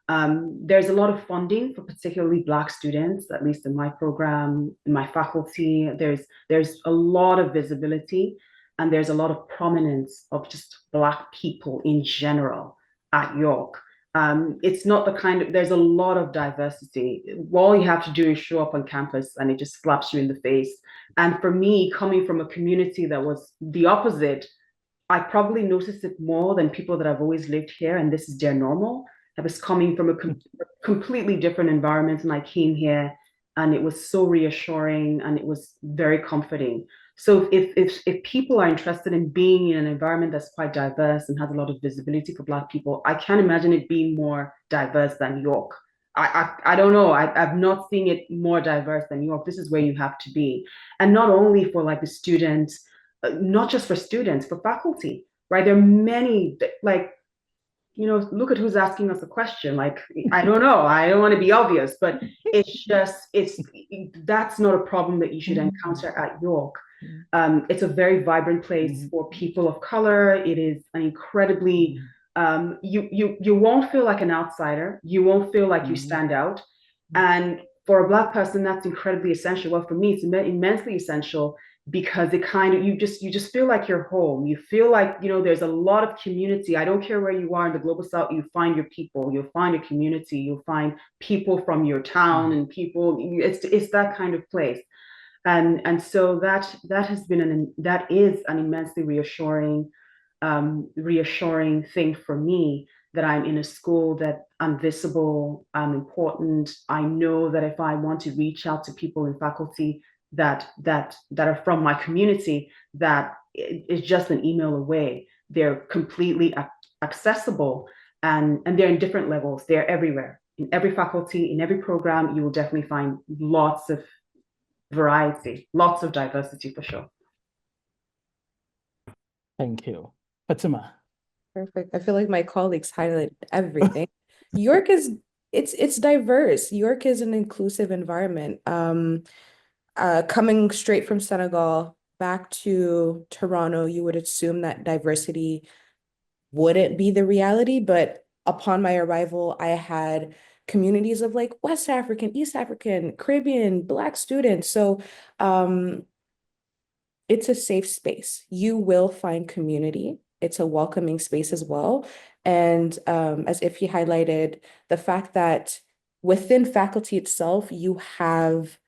There's a lot of funding for particularly Black students, at least in my program, in my faculty. There's a lot of visibility and there's a lot of prominence of just Black people in general at York. It's not there's a lot of diversity. All you have to do is show up on campus and it just slaps you in the face. And for me, coming from a community that was the opposite, I probably noticed it more than people that have always lived here and this is their normal. I was coming from a completely different environment and I came here and it was so reassuring and it was very comforting. So if people are interested in being in an environment that's quite diverse and has a lot of visibility for Black people, I can't imagine it being more diverse than York. I don't know. I've not seen it more diverse than York. This is where you have to be. And not only for like the students, not just for students, for faculty, right? There are many, like, look at who's asking us a question. Like, I don't know, I don't want to be obvious, but that's not a problem that you should encounter at York. It's a very vibrant place for people of color. It is an incredibly, you won't feel like an outsider. You won't feel like you stand out. And for a Black person, that's incredibly essential. Well, for me, it's immensely essential because it kind of, you just feel like you're home. You feel like, there's a lot of community. I don't care where you are in the Global South, you find your people, you'll find your community, you'll find people from your town and people, it's that kind of place. And so that is an immensely reassuring thing for me, that I'm in a school that I'm visible, I'm important. I know that if I want to reach out to people in faculty that are from my community, that is just an email away. They're completely accessible and they're in different levels. They're everywhere. In every faculty, in every program, you will definitely find lots of variety, lots of diversity for sure. Thank you. Fatima. Perfect. I feel like my colleagues highlight everything. York it's diverse. York is an inclusive environment. Coming straight from Senegal back to Toronto, you would assume that diversity wouldn't be the reality, but upon my arrival, I had communities of like West African, East African, Caribbean, Black students. So it's a safe space. You will find community. It's a welcoming space as well. And as if you highlighted, the fact that within faculty itself, you have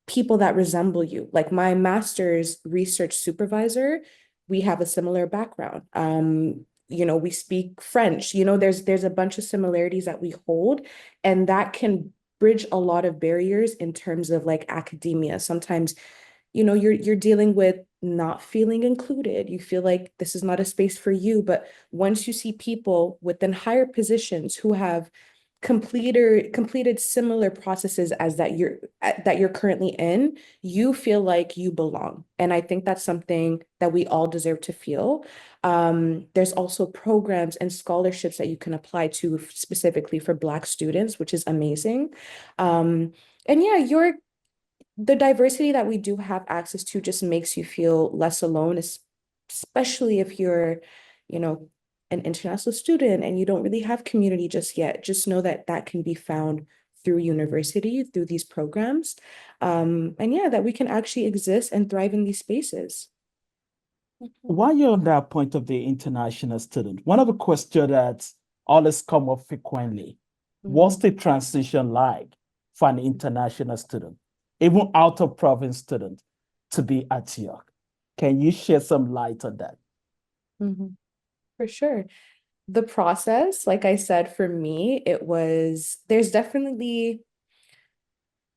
people that resemble you. Like my master's research supervisor, we have a similar background. We speak French, there's a bunch of similarities that we hold, and that can bridge a lot of barriers in terms of like academia. Sometimes, you're dealing with not feeling included. You feel like this is not a space for you, but once you see people within higher positions who have completed similar processes as that you're currently in, you feel like you belong. And I think that's something that we all deserve to feel. There's also programs and scholarships that you can apply to specifically for Black students, which is amazing. And yeah, the diversity that we do have access to just makes you feel less alone, especially if you're, you know, an international student and you don't really have community just yet. Just know that that can be found through university, through these programs. And yeah, that we can actually exist and thrive in these spaces. While you're on that point of the international student, one of the questions that always come up frequently, what's the transition like for an international student, even out of province student, to be at York? Can you shed some light on that? For sure. The process, like I said, for me, there's definitely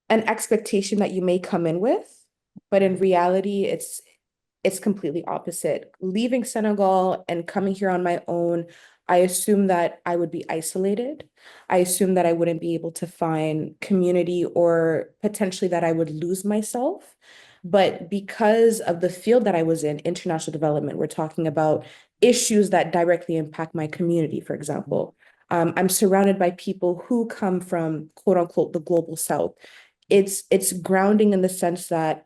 an expectation that you may come in with, but in reality, it's completely opposite. Leaving Senegal and coming here on my own, I assumed that I would be isolated. I assumed that I wouldn't be able to find community or potentially that I would lose myself. But because of the field that I was in, international development, we're talking about issues that directly impact my community, for example. I'm surrounded by people who come from quote unquote the global South. It's grounding in the sense that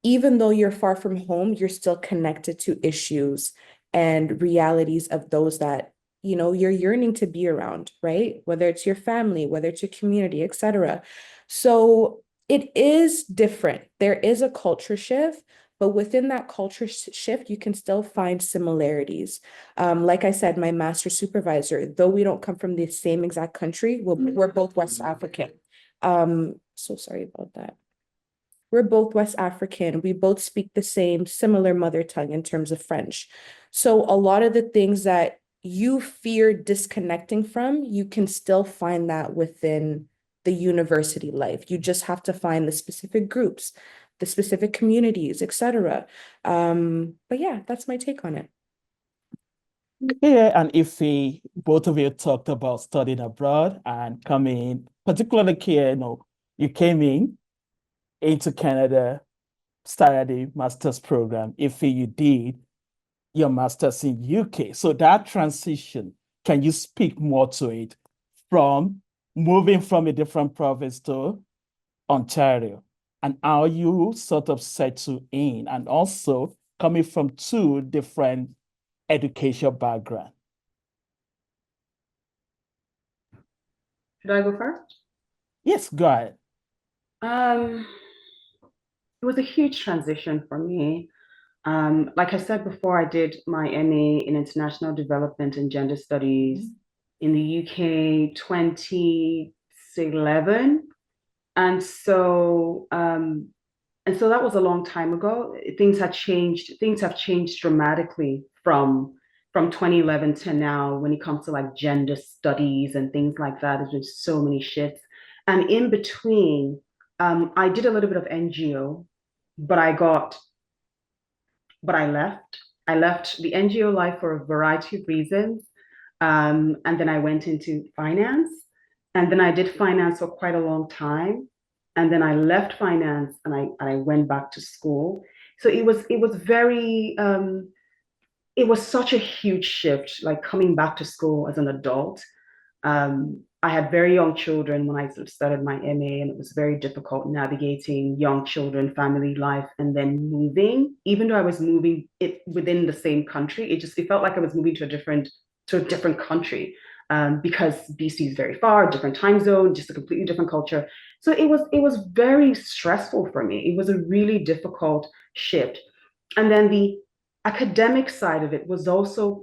even though you're far from home, you're still connected to issues and realities of those that, you're yearning to be around, right? Whether it's your family, whether it's your community, etc. So it is different. There is a culture shift, but within that culture shift, you can still find similarities. Like I said, my master supervisor, though we don't come from the same exact country, we're both West African. So sorry about that. We're both West African. We both speak the same similar mother tongue in terms of French. So a lot of the things that you fear disconnecting from, you can still find that within the university life. You just have to find the specific groups, the specific communities, etc. But yeah, that's my take on it. Yeah, and Ife, both of you talked about studying abroad and coming, particularly Keye, you came into Canada, started a master's program. If you did your master's in UK. So that transition, can you speak more to it from moving from a different province to Ontario and how you sort of settle in and also coming from two different educational backgrounds? Should I go first? Yes, go ahead. It was a huge transition for me. Like I said before, I did my MA in International Development and Gender Studies in the UK 2011. And so that was a long time ago. Things have changed dramatically from 2011 to now when it comes to like gender studies and things like that. There's been so many shifts. And in between, I did a little bit of NGO, but I left. I left the NGO life for a variety of reasons. And then I went into finance. And then I did finance for quite a long time. And then I left finance and I went back to school. So it was very it was such a huge shift, like coming back to school as an adult. I had very young children when I sort of started my MA, and it was very difficult navigating young children, family life, and then moving. Even though I was moving it within the same country, it felt like I was moving to a different country, because BC is very far, different time zone, just a completely different culture. So it was very stressful for me. It was a really difficult shift, and then the academic side of it was also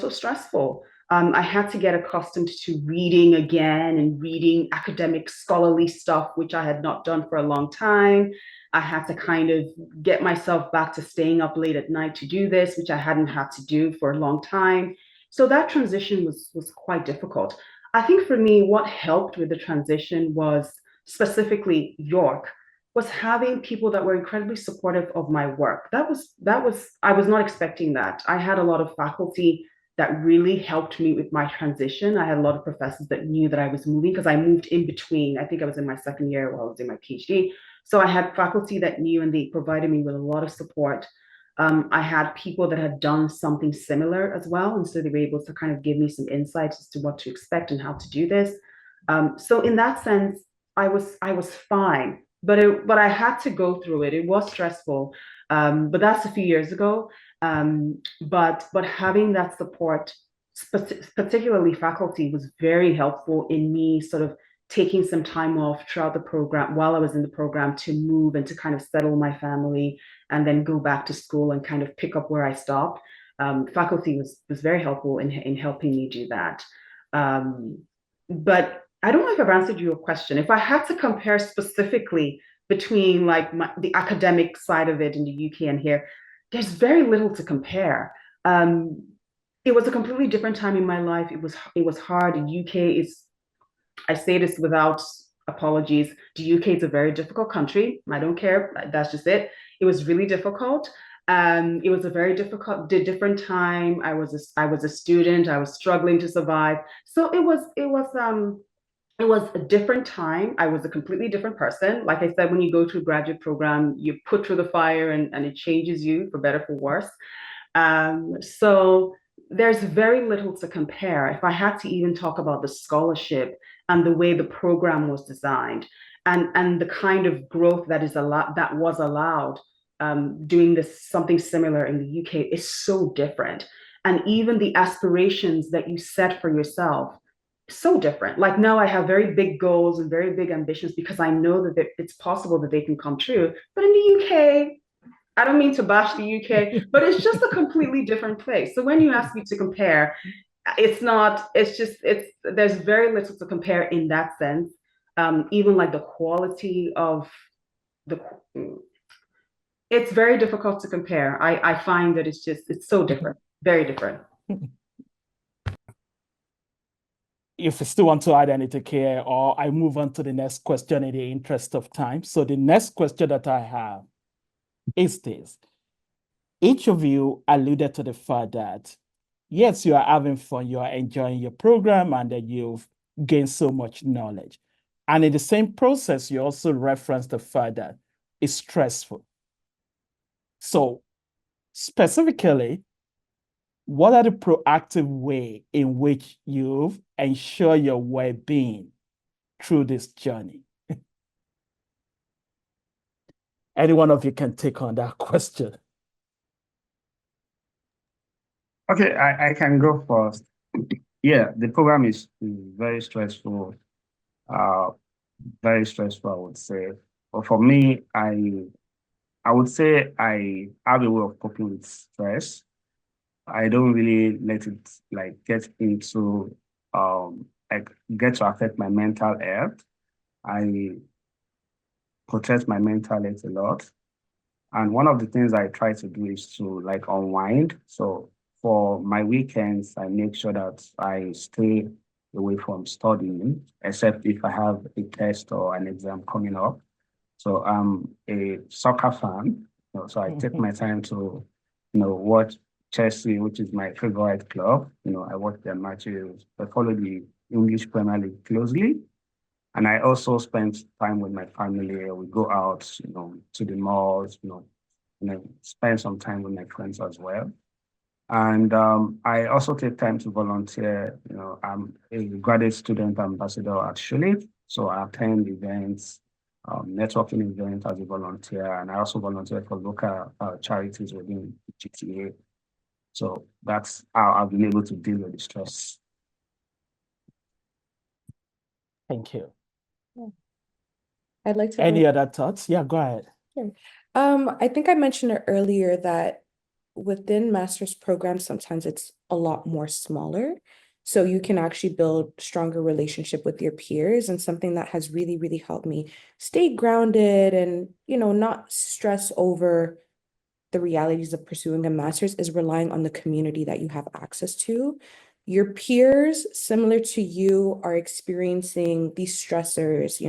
stressful. I had to get accustomed to reading again and reading academic scholarly stuff, which I had not done for a long time. I had to kind of get myself back to staying up late at night to do this, which I hadn't had to do for a long time. So that transition was quite difficult. I think for me, what helped with the transition was specifically York, was having people that were incredibly supportive of my work. That was I was not expecting that. I had a lot of faculty that really helped me with my transition. I had a lot of professors that knew that I was moving because I moved in between. I think I was in my second year while I was in my PhD. So I had faculty that knew and they provided me with a lot of support. I had people that had done something similar as well. And so they were able to kind of give me some insights as to what to expect and how to do this. So in that sense, I was fine, but I had to go through it. It was stressful, but that's a few years ago. But having that support, particularly faculty, was very helpful in me sort of taking some time off throughout the program while I was in the program to move and to kind of settle my family and then go back to school and kind of pick up where I stopped. Faculty was very helpful in helping me do that. But I don't know if I've answered your question. If I had to compare specifically between like the academic side of it in the UK and here, there's very little to compare. It was a completely different time in my life. It was hard. The UK is, I say this without apologies, the UK is a very difficult country. I don't care. That's just it. It was really difficult. It was a very different time. I was a student. I was struggling to survive. So it was a different time. I was a completely different person. Like I said, when you go to a graduate program, you put through the fire and it changes you for better, for worse. So there's very little to compare. If I had to even talk about the scholarship and the way the program was designed and the kind of growth that was allowed doing this something similar in the UK is so different. And even the aspirations that you set for yourself, so different. Like now I have very big goals and very big ambitions because I know that it's possible that they can come true. But in the UK, I don't mean to bash the UK, but it's just a completely different place. So when you ask me to compare, there's very little to compare in that sense. Even like the quality of it's very difficult to compare. I find that it's so different, very different. If you still want to add anything here, or I move on to the next question in the interest of time. So the next question that I have is this. Each of you alluded to the fact that, yes, you are having fun, you are enjoying your program, and that you've gained so much knowledge. And in the same process, you also referenced the fact that it's stressful. So specifically, what are the proactive way in which you've ensured your well-being through this journey? Any one of you can take on that question. Okay, I can go first. Yeah, the program is very stressful. Very stressful, I would say. But for me, I would say I have a way of coping with stress. I don't really let it like get into like get to affect my mental health. I protect my mental health a lot. And one of the things I try to do is to like unwind. So for my weekends, I make sure that I stay away from studying, except if I have a test or an exam coming up. So I'm a soccer fan, so I take my time to, watch Chelsea, which is my favorite club. I watch their matches. I follow the English Premier League closely. And I also spend time with my family. We go out, to the malls, spend some time with my friends as well. And I also take time to volunteer. I'm a graduate student ambassador at Richolette, so I attend events, networking events as a volunteer, and I also volunteer for local charities within GTA. So that's how I've been able to deal with the stress. Thank you. I'd like to Any other thoughts? Yeah, go ahead. I think I mentioned it earlier that within master's programs, sometimes it's a lot more smaller. So you can actually build stronger relationship with your peers, and something that has really, really helped me stay grounded and, not stress over the realities of pursuing a master's is relying on the community that you have access to. Your peers, similar to you, are experiencing these stressors,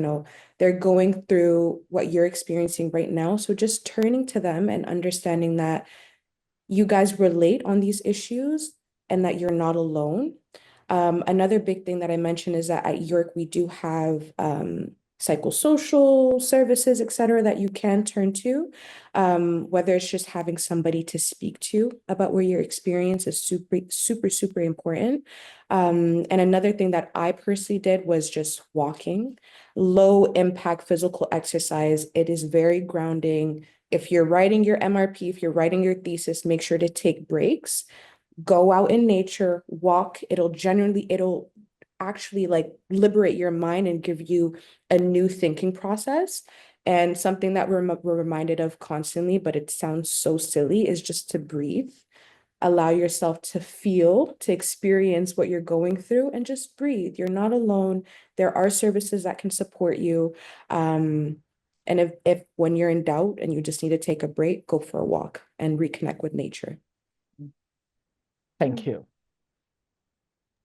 they're going through what you're experiencing right now. So just turning to them and understanding that you guys relate on these issues and that you're not alone. Another big thing that I mentioned is that at York, we do have psychosocial services, et cetera, that you can turn to, whether it's just having somebody to speak to about where your experience is super important. And another thing that I personally did was just walking, low impact physical exercise. It is very grounding. If you're writing your MRP, if you're writing your thesis, make sure to take breaks. Go out in nature, walk. It'll actually like liberate your mind and give you a new thinking process. And something that we're reminded of constantly, but it sounds so silly, is just to breathe. Allow yourself to feel, to experience what you're going through, and just breathe. You're not alone. There are services that can support you. And if when you're in doubt and you just need to take a break, go for a walk and reconnect with nature. Thank you.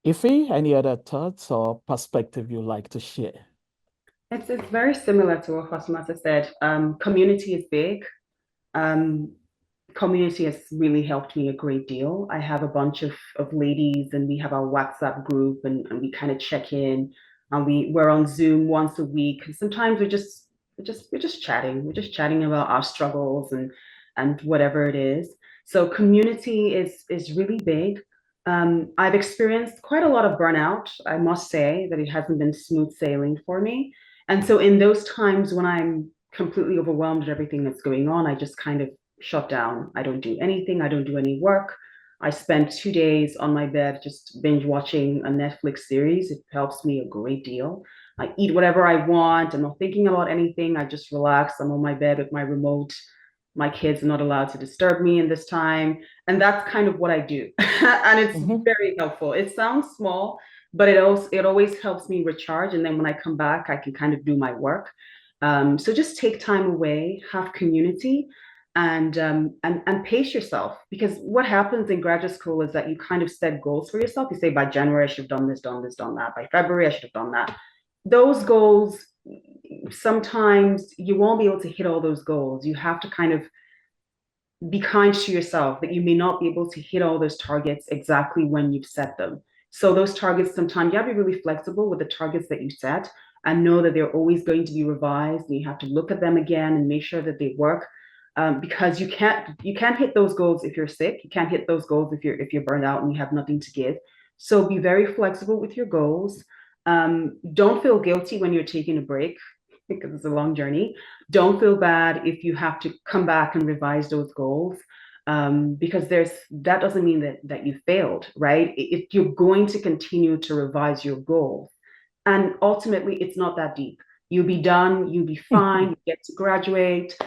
Ife, any other thoughts or perspective you'd like to share? It's very similar to what Fatoumata said. Community is big. Community has really helped me a great deal. I have a bunch of ladies, and we have our WhatsApp group, and we kind of check in. And we're on Zoom once a week. And sometimes we're just chatting. We're just chatting about our struggles and whatever it is. So community is really big. I've experienced quite a lot of burnout. I must say that it hasn't been smooth sailing for me. And so in those times when I'm completely overwhelmed with everything that's going on, I just kind of shut down. I don't do anything. I don't do any work. I spend 2 days on my bed just binge watching a Netflix series. It helps me a great deal. I eat whatever I want. I'm not thinking about anything. I just relax. I'm on my bed with my remote. My kids are not allowed to disturb me in this time. And that's kind of what I do. And it's very helpful. It sounds small, but it always helps me recharge. And then when I come back, I can kind of do my work. So just take time away, have community, and pace yourself. Because what happens in graduate school is that you kind of set goals for yourself. You say, by January, I should have done this, done this, done that. By February, I should have done that. Those goals, sometimes you won't be able to hit all those goals. You have to kind of be kind to yourself, that you may not be able to hit all those targets exactly when you've set them. So those targets, sometimes you have to be really flexible with the targets that you set, and know that they're always going to be revised, and you have to look at them again and make sure that they work. Because you can't hit those goals if you're sick. You can't hit those goals if you're burned out and you have nothing to give. So be very flexible with your goals. Don't feel guilty when you're taking a break, because it's a long journey. Don't feel bad if you have to come back and revise those goals, because that doesn't mean that you failed, right? You're going to continue to revise your goals. And ultimately, it's not that deep. You'll be done, you'll be fine, you get to graduate.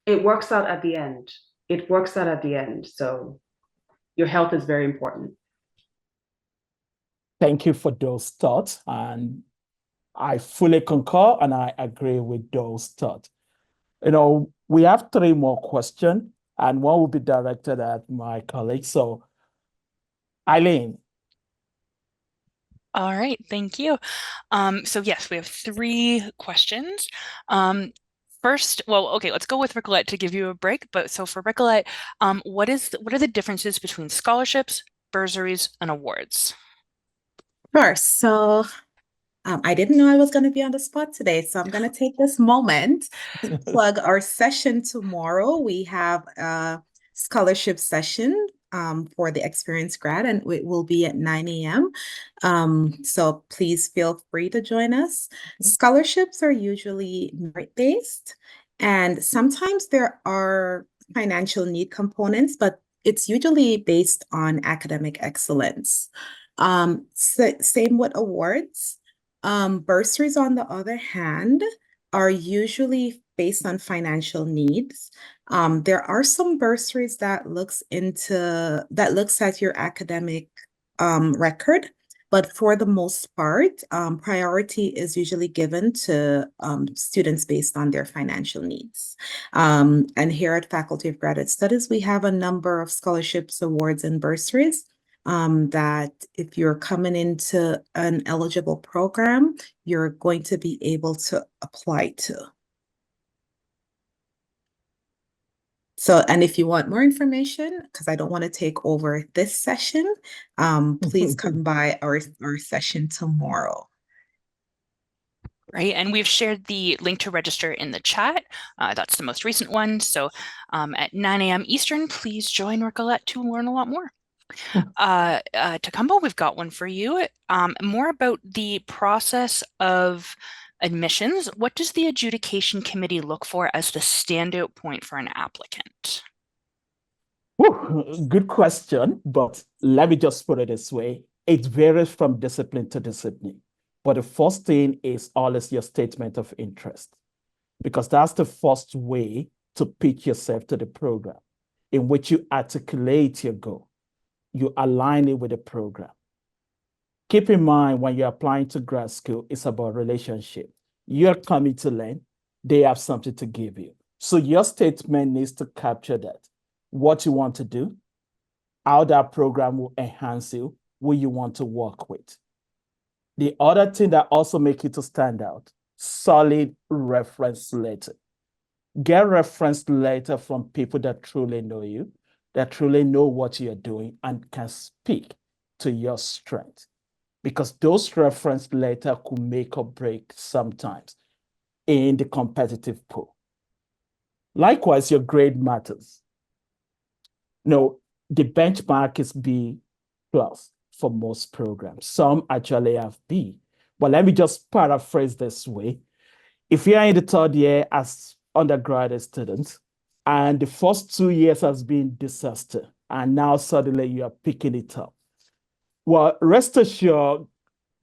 It works out at the end. It works out at the end. So your health is very important. Thank you for those thoughts. And I fully concur and I agree with those thoughts. We have 3 more questions, and one will be directed at my colleague. So, Eileen. All right, thank you. So yes, we have 3 questions. First, well, okay, let's go with Richolette to give you a break. But so for Richolette, what are the differences between scholarships, bursaries, and awards? First, so I didn't know I was going to be on the spot today, so I'm going to take this moment to plug our session tomorrow. We have a scholarship session for the experienced grad, and it will be at 9 a.m. So please feel free to join us. Scholarships are usually merit-based, and sometimes there are financial need components, but it's usually based on academic excellence. Same with awards. Bursaries, on the other hand, are usually based on financial needs. There are some bursaries that looks at your academic record, but for the most part, priority is usually given to students based on their financial needs. And here at Faculty of Graduate Studies, we have a number of scholarships, awards, and bursaries that if you're coming into an eligible program, you're going to be able to apply to. So, and if you want more information, because I don't want to take over this session, please come by our session tomorrow. Right, and we've shared the link to register in the chat. That's the most recent one. So at 9 a.m. Eastern, please join Richolette to learn a lot more. Tokunbo, we've got one for you. More about the process of admissions. What does the adjudication committee look for as the standout point for an applicant? Good question, but let me just put it this way. It varies from discipline to discipline. But the first thing is always your statement of interest, because that's the first way to pitch yourself to the program, in which you articulate your goal. You align it with the program. Keep in mind, when you're applying to grad school, it's about relationship. You're coming to learn, they have something to give you. So your statement needs to capture that. What you want to do, how that program will enhance you, who you want to work with. The other thing that also makes it to stand out, solid reference letter. Get reference letter from people that truly know you, that truly know what you're doing and can speak to your strength. Because those reference letters could make or break sometimes in the competitive pool. Likewise, your grade matters. No, the benchmark is B+ for most programs. Some actually have B. But let me just paraphrase this way. If you're in the third year as undergraduate students, and the first 2 years has been disaster, and now suddenly you are picking it up, well, rest assured,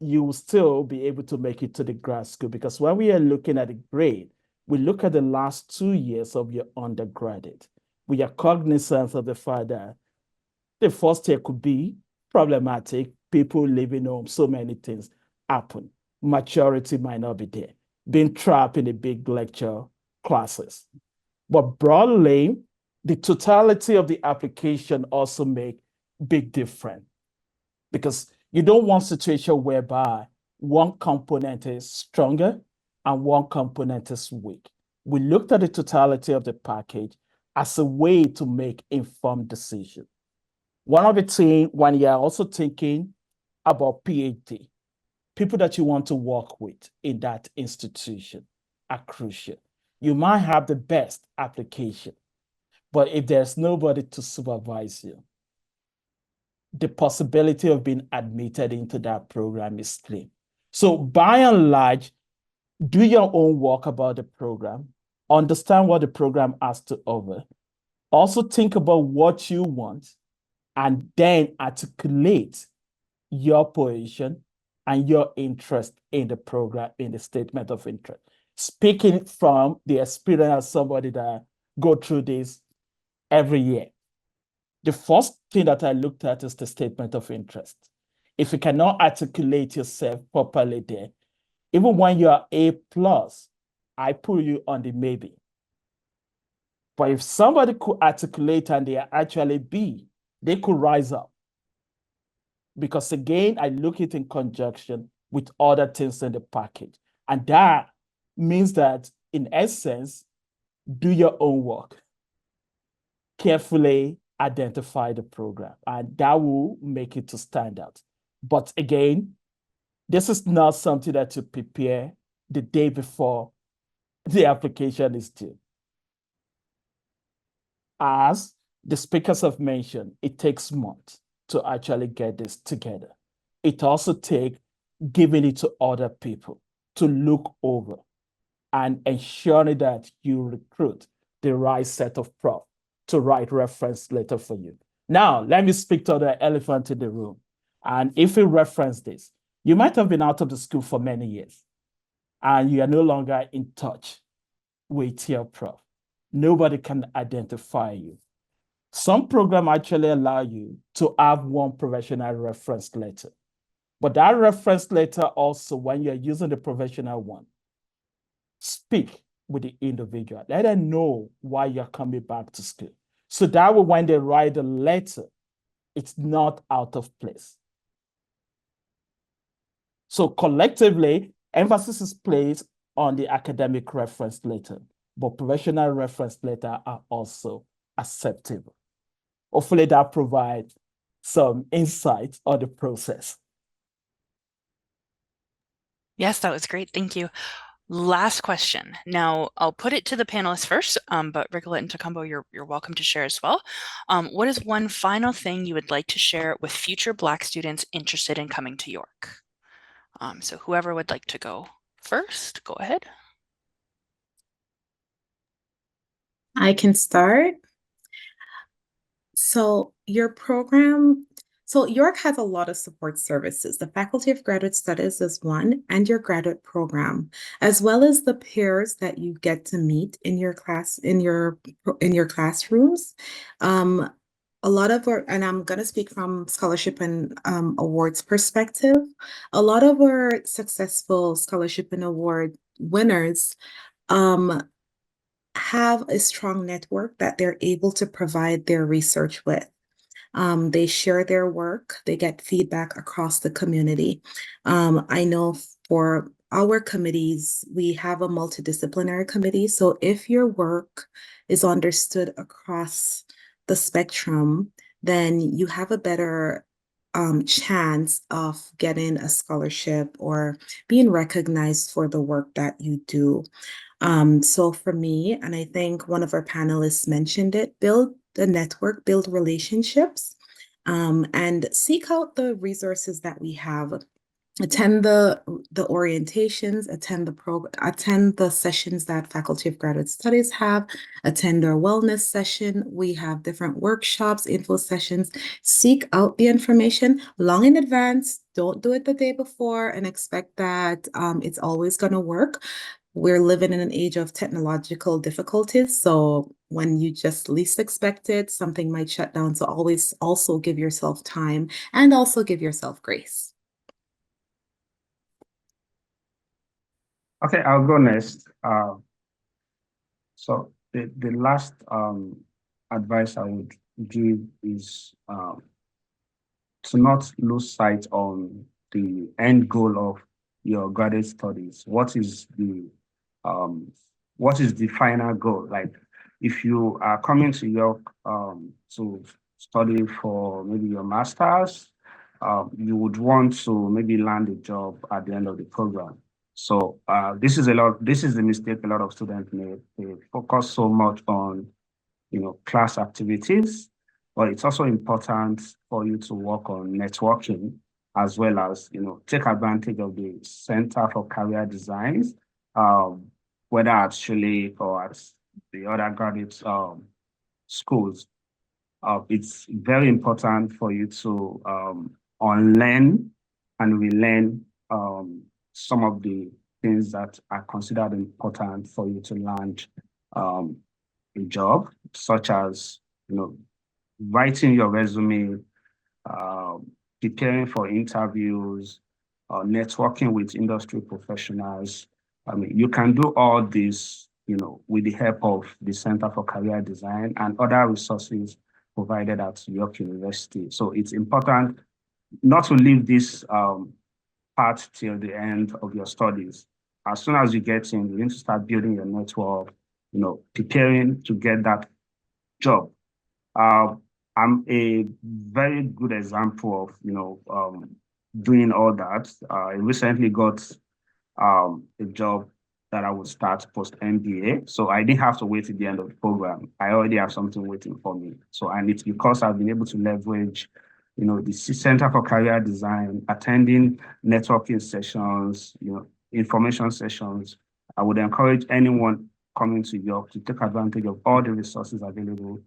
you will still be able to make it to the grad school, because when we are looking at the grade, we look at the last 2 years of your undergraduate. We are cognizant of the fact that the first year could be problematic, people leaving home, so many things happen. Maturity might not be there, being trapped in the big lecture classes. But broadly, the totality of the application also make big difference, because you don't want a situation whereby one component is stronger and one component is weak. We looked at the totality of the package as a way to make informed decisions. One of the things, when you're also thinking about PhD, people that you want to work with in that institution are crucial. You might have the best application, but if there's nobody to supervise you, the possibility of being admitted into that program is slim. So by and large, do your own work about the program, understand what the program has to offer, also think about what you want, and then articulate your position and your interest in the program in the statement of interest. Speaking from the experience of somebody that go through this every year. The first thing that I looked at is the statement of interest. If you cannot articulate yourself properly there, even when you are A+, I put you on the maybe. But if somebody could articulate and they are actually B, they could rise up. Because again, I look at it in conjunction with other things in the package. And that means that, in essence, do your own work. Carefully identify the program, and that will make it to stand out. But again, this is not something that you prepare the day before the application is due. As the speakers have mentioned, it takes months to actually get this together. It also takes giving it to other people to look over and ensuring that you recruit the right set of prof to write reference letter for you. Now, let me speak to the elephant in the room. And if we reference this, you might have been out of the school for many years and you are no longer in touch with your prof. Nobody can identify you. Some programs actually allow you to have one professional reference letter. But that reference letter also, when you're using the professional one, speak with the individual. Let them know why you're coming back to school. So that way, when they write a letter, it's not out of place. So collectively, emphasis is placed on the academic reference letter, but professional reference letter are also acceptable. Hopefully that provides some insight on the process. Yes, that was great. Thank you. Last question. Now, I'll put it to the panelists first, but Richolette and Tokunbo, you're welcome to share as well. What is one final thing you would like to share with future Black students interested in coming to York? So whoever would like to go first, go ahead. I can start. So your program, so York has a lot of support services. The Faculty of Graduate Studies is one, and your graduate program, as well as the peers that you get to meet in your class, in your classrooms. A lot of our, and I'm going to speak from scholarship and awards perspective, a lot of our successful scholarship and award winners have a strong network that they're able to provide their research with. They share their work, they get feedback across the community. I know for our committees, we have a multidisciplinary committee. So if your work is understood across the spectrum, then you have a better chance of getting a scholarship or being recognized for the work that you do. So for me, and I think one of our panelists mentioned it, build the network, build relationships, and seek out the resources that we have. Attend the orientations, attend the sessions that Faculty of Graduate Studies have, attend our wellness session. We have different workshops, info sessions. Seek out the information long in advance. Don't do it the day before and expect that it's always going to work. We're living in an age of technological difficulties. So when you just least expect it, something might shut down. So always also give yourself time and also give yourself grace. Okay, I'll go next. So the last advice I would give is to not lose sight on the end goal of your graduate studies. What is the final goal? Like, if you are coming to York to study for maybe your master's, you would want to maybe land a job at the end of the program. So this is the mistake a lot of students make. They focus so much on, class activities, but it's also important for you to work on networking as well as, take advantage of the Center for Career Designs, whether at Shule or at the other graduate schools. It's very important for you to unlearn and relearn some of the things that are considered important for you to land a job, such as, writing your resume, preparing for interviews, networking with industry professionals. I mean, you can do all this, with the help of the Center for Career Design and other resources provided at York University. So it's important not to leave this part till the end of your studies. As soon as you get in, you need to start building your network, preparing to get that job. I'm a very good example of, doing all that. I recently got a job that I would start post-MBA. So I didn't have to wait till the end of the program. I already have something waiting for me. So, and it's because I've been able to leverage, the Center for Career Design, attending networking sessions, information sessions. I would encourage anyone coming to York to take advantage of all the resources available,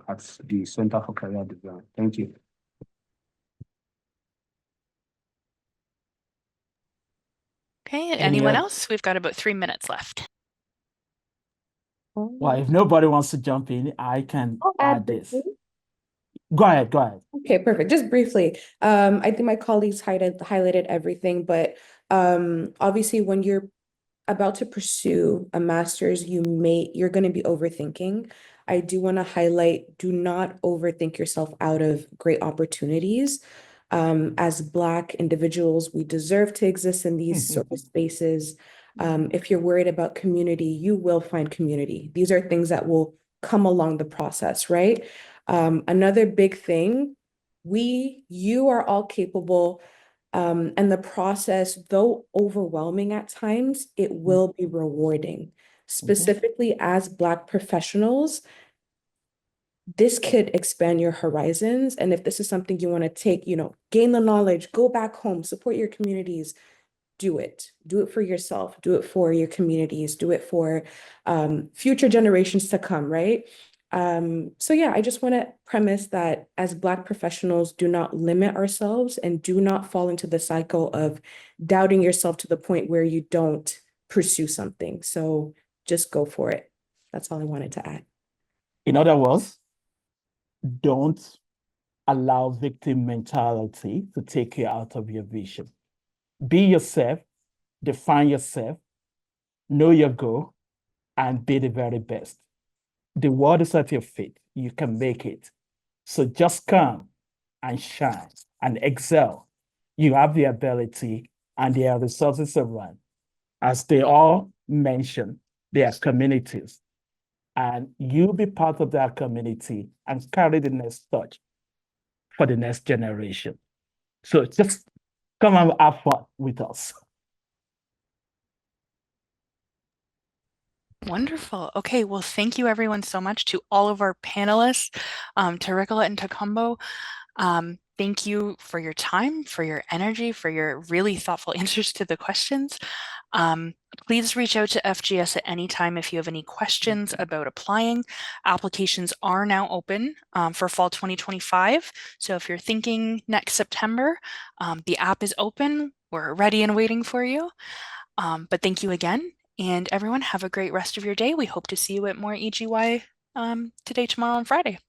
at the Center for Career Design. Thank you. Okay, anyone else? We've got about 3 minutes left. Well, if nobody wants to jump in, I can add this. briefly. Go ahead. Okay, perfect. Just briefly, I think my colleagues highlighted everything, but obviously when you're about to pursue a master's, you're going to be overthinking. I do want to highlight, do not overthink yourself out of great opportunities. As Black individuals, we deserve to exist in these sort of spaces. If you're worried about community, you will find community. These are things that will come along the process, right? Another big thing, you are all capable, and the process, though overwhelming at times, it will be rewarding. Specifically as Black professionals, this could expand your horizons. And if this is something you want to take, gain the knowledge, go back home, support your communities, do it. Do it for yourself, do it for your communities, do it for future generations to come, right? So yeah, I just want to premise that as Black professionals, do not limit ourselves and do not fall into the cycle of doubting yourself to the point where you don't pursue something. So just go for it. That's all I wanted to add. In other words, don't allow victim mentality to take you out of your vision. Be yourself, define yourself, know your goal, and be the very best. The world is at your feet. You can make it. So just come and shine and excel. You have the ability and there are resources around. As they all mention, there are communities. And you be part of that community and carry the next torch for the next generation. So just come and have fun with us. Wonderful. Okay, well, thank you everyone so much to all of our panelists, to Richolette and Tokunbo. Thank you for your time, for your energy, for your really thoughtful answers to the questions. Please reach out to FGS at any time if you have any questions about applying. Applications are now open for fall 2025. So if you're thinking next September, the app is open. We're ready and waiting for you. But thank you again. And everyone, have a great rest of your day. We hope to see you at more EGY today, tomorrow, and Friday.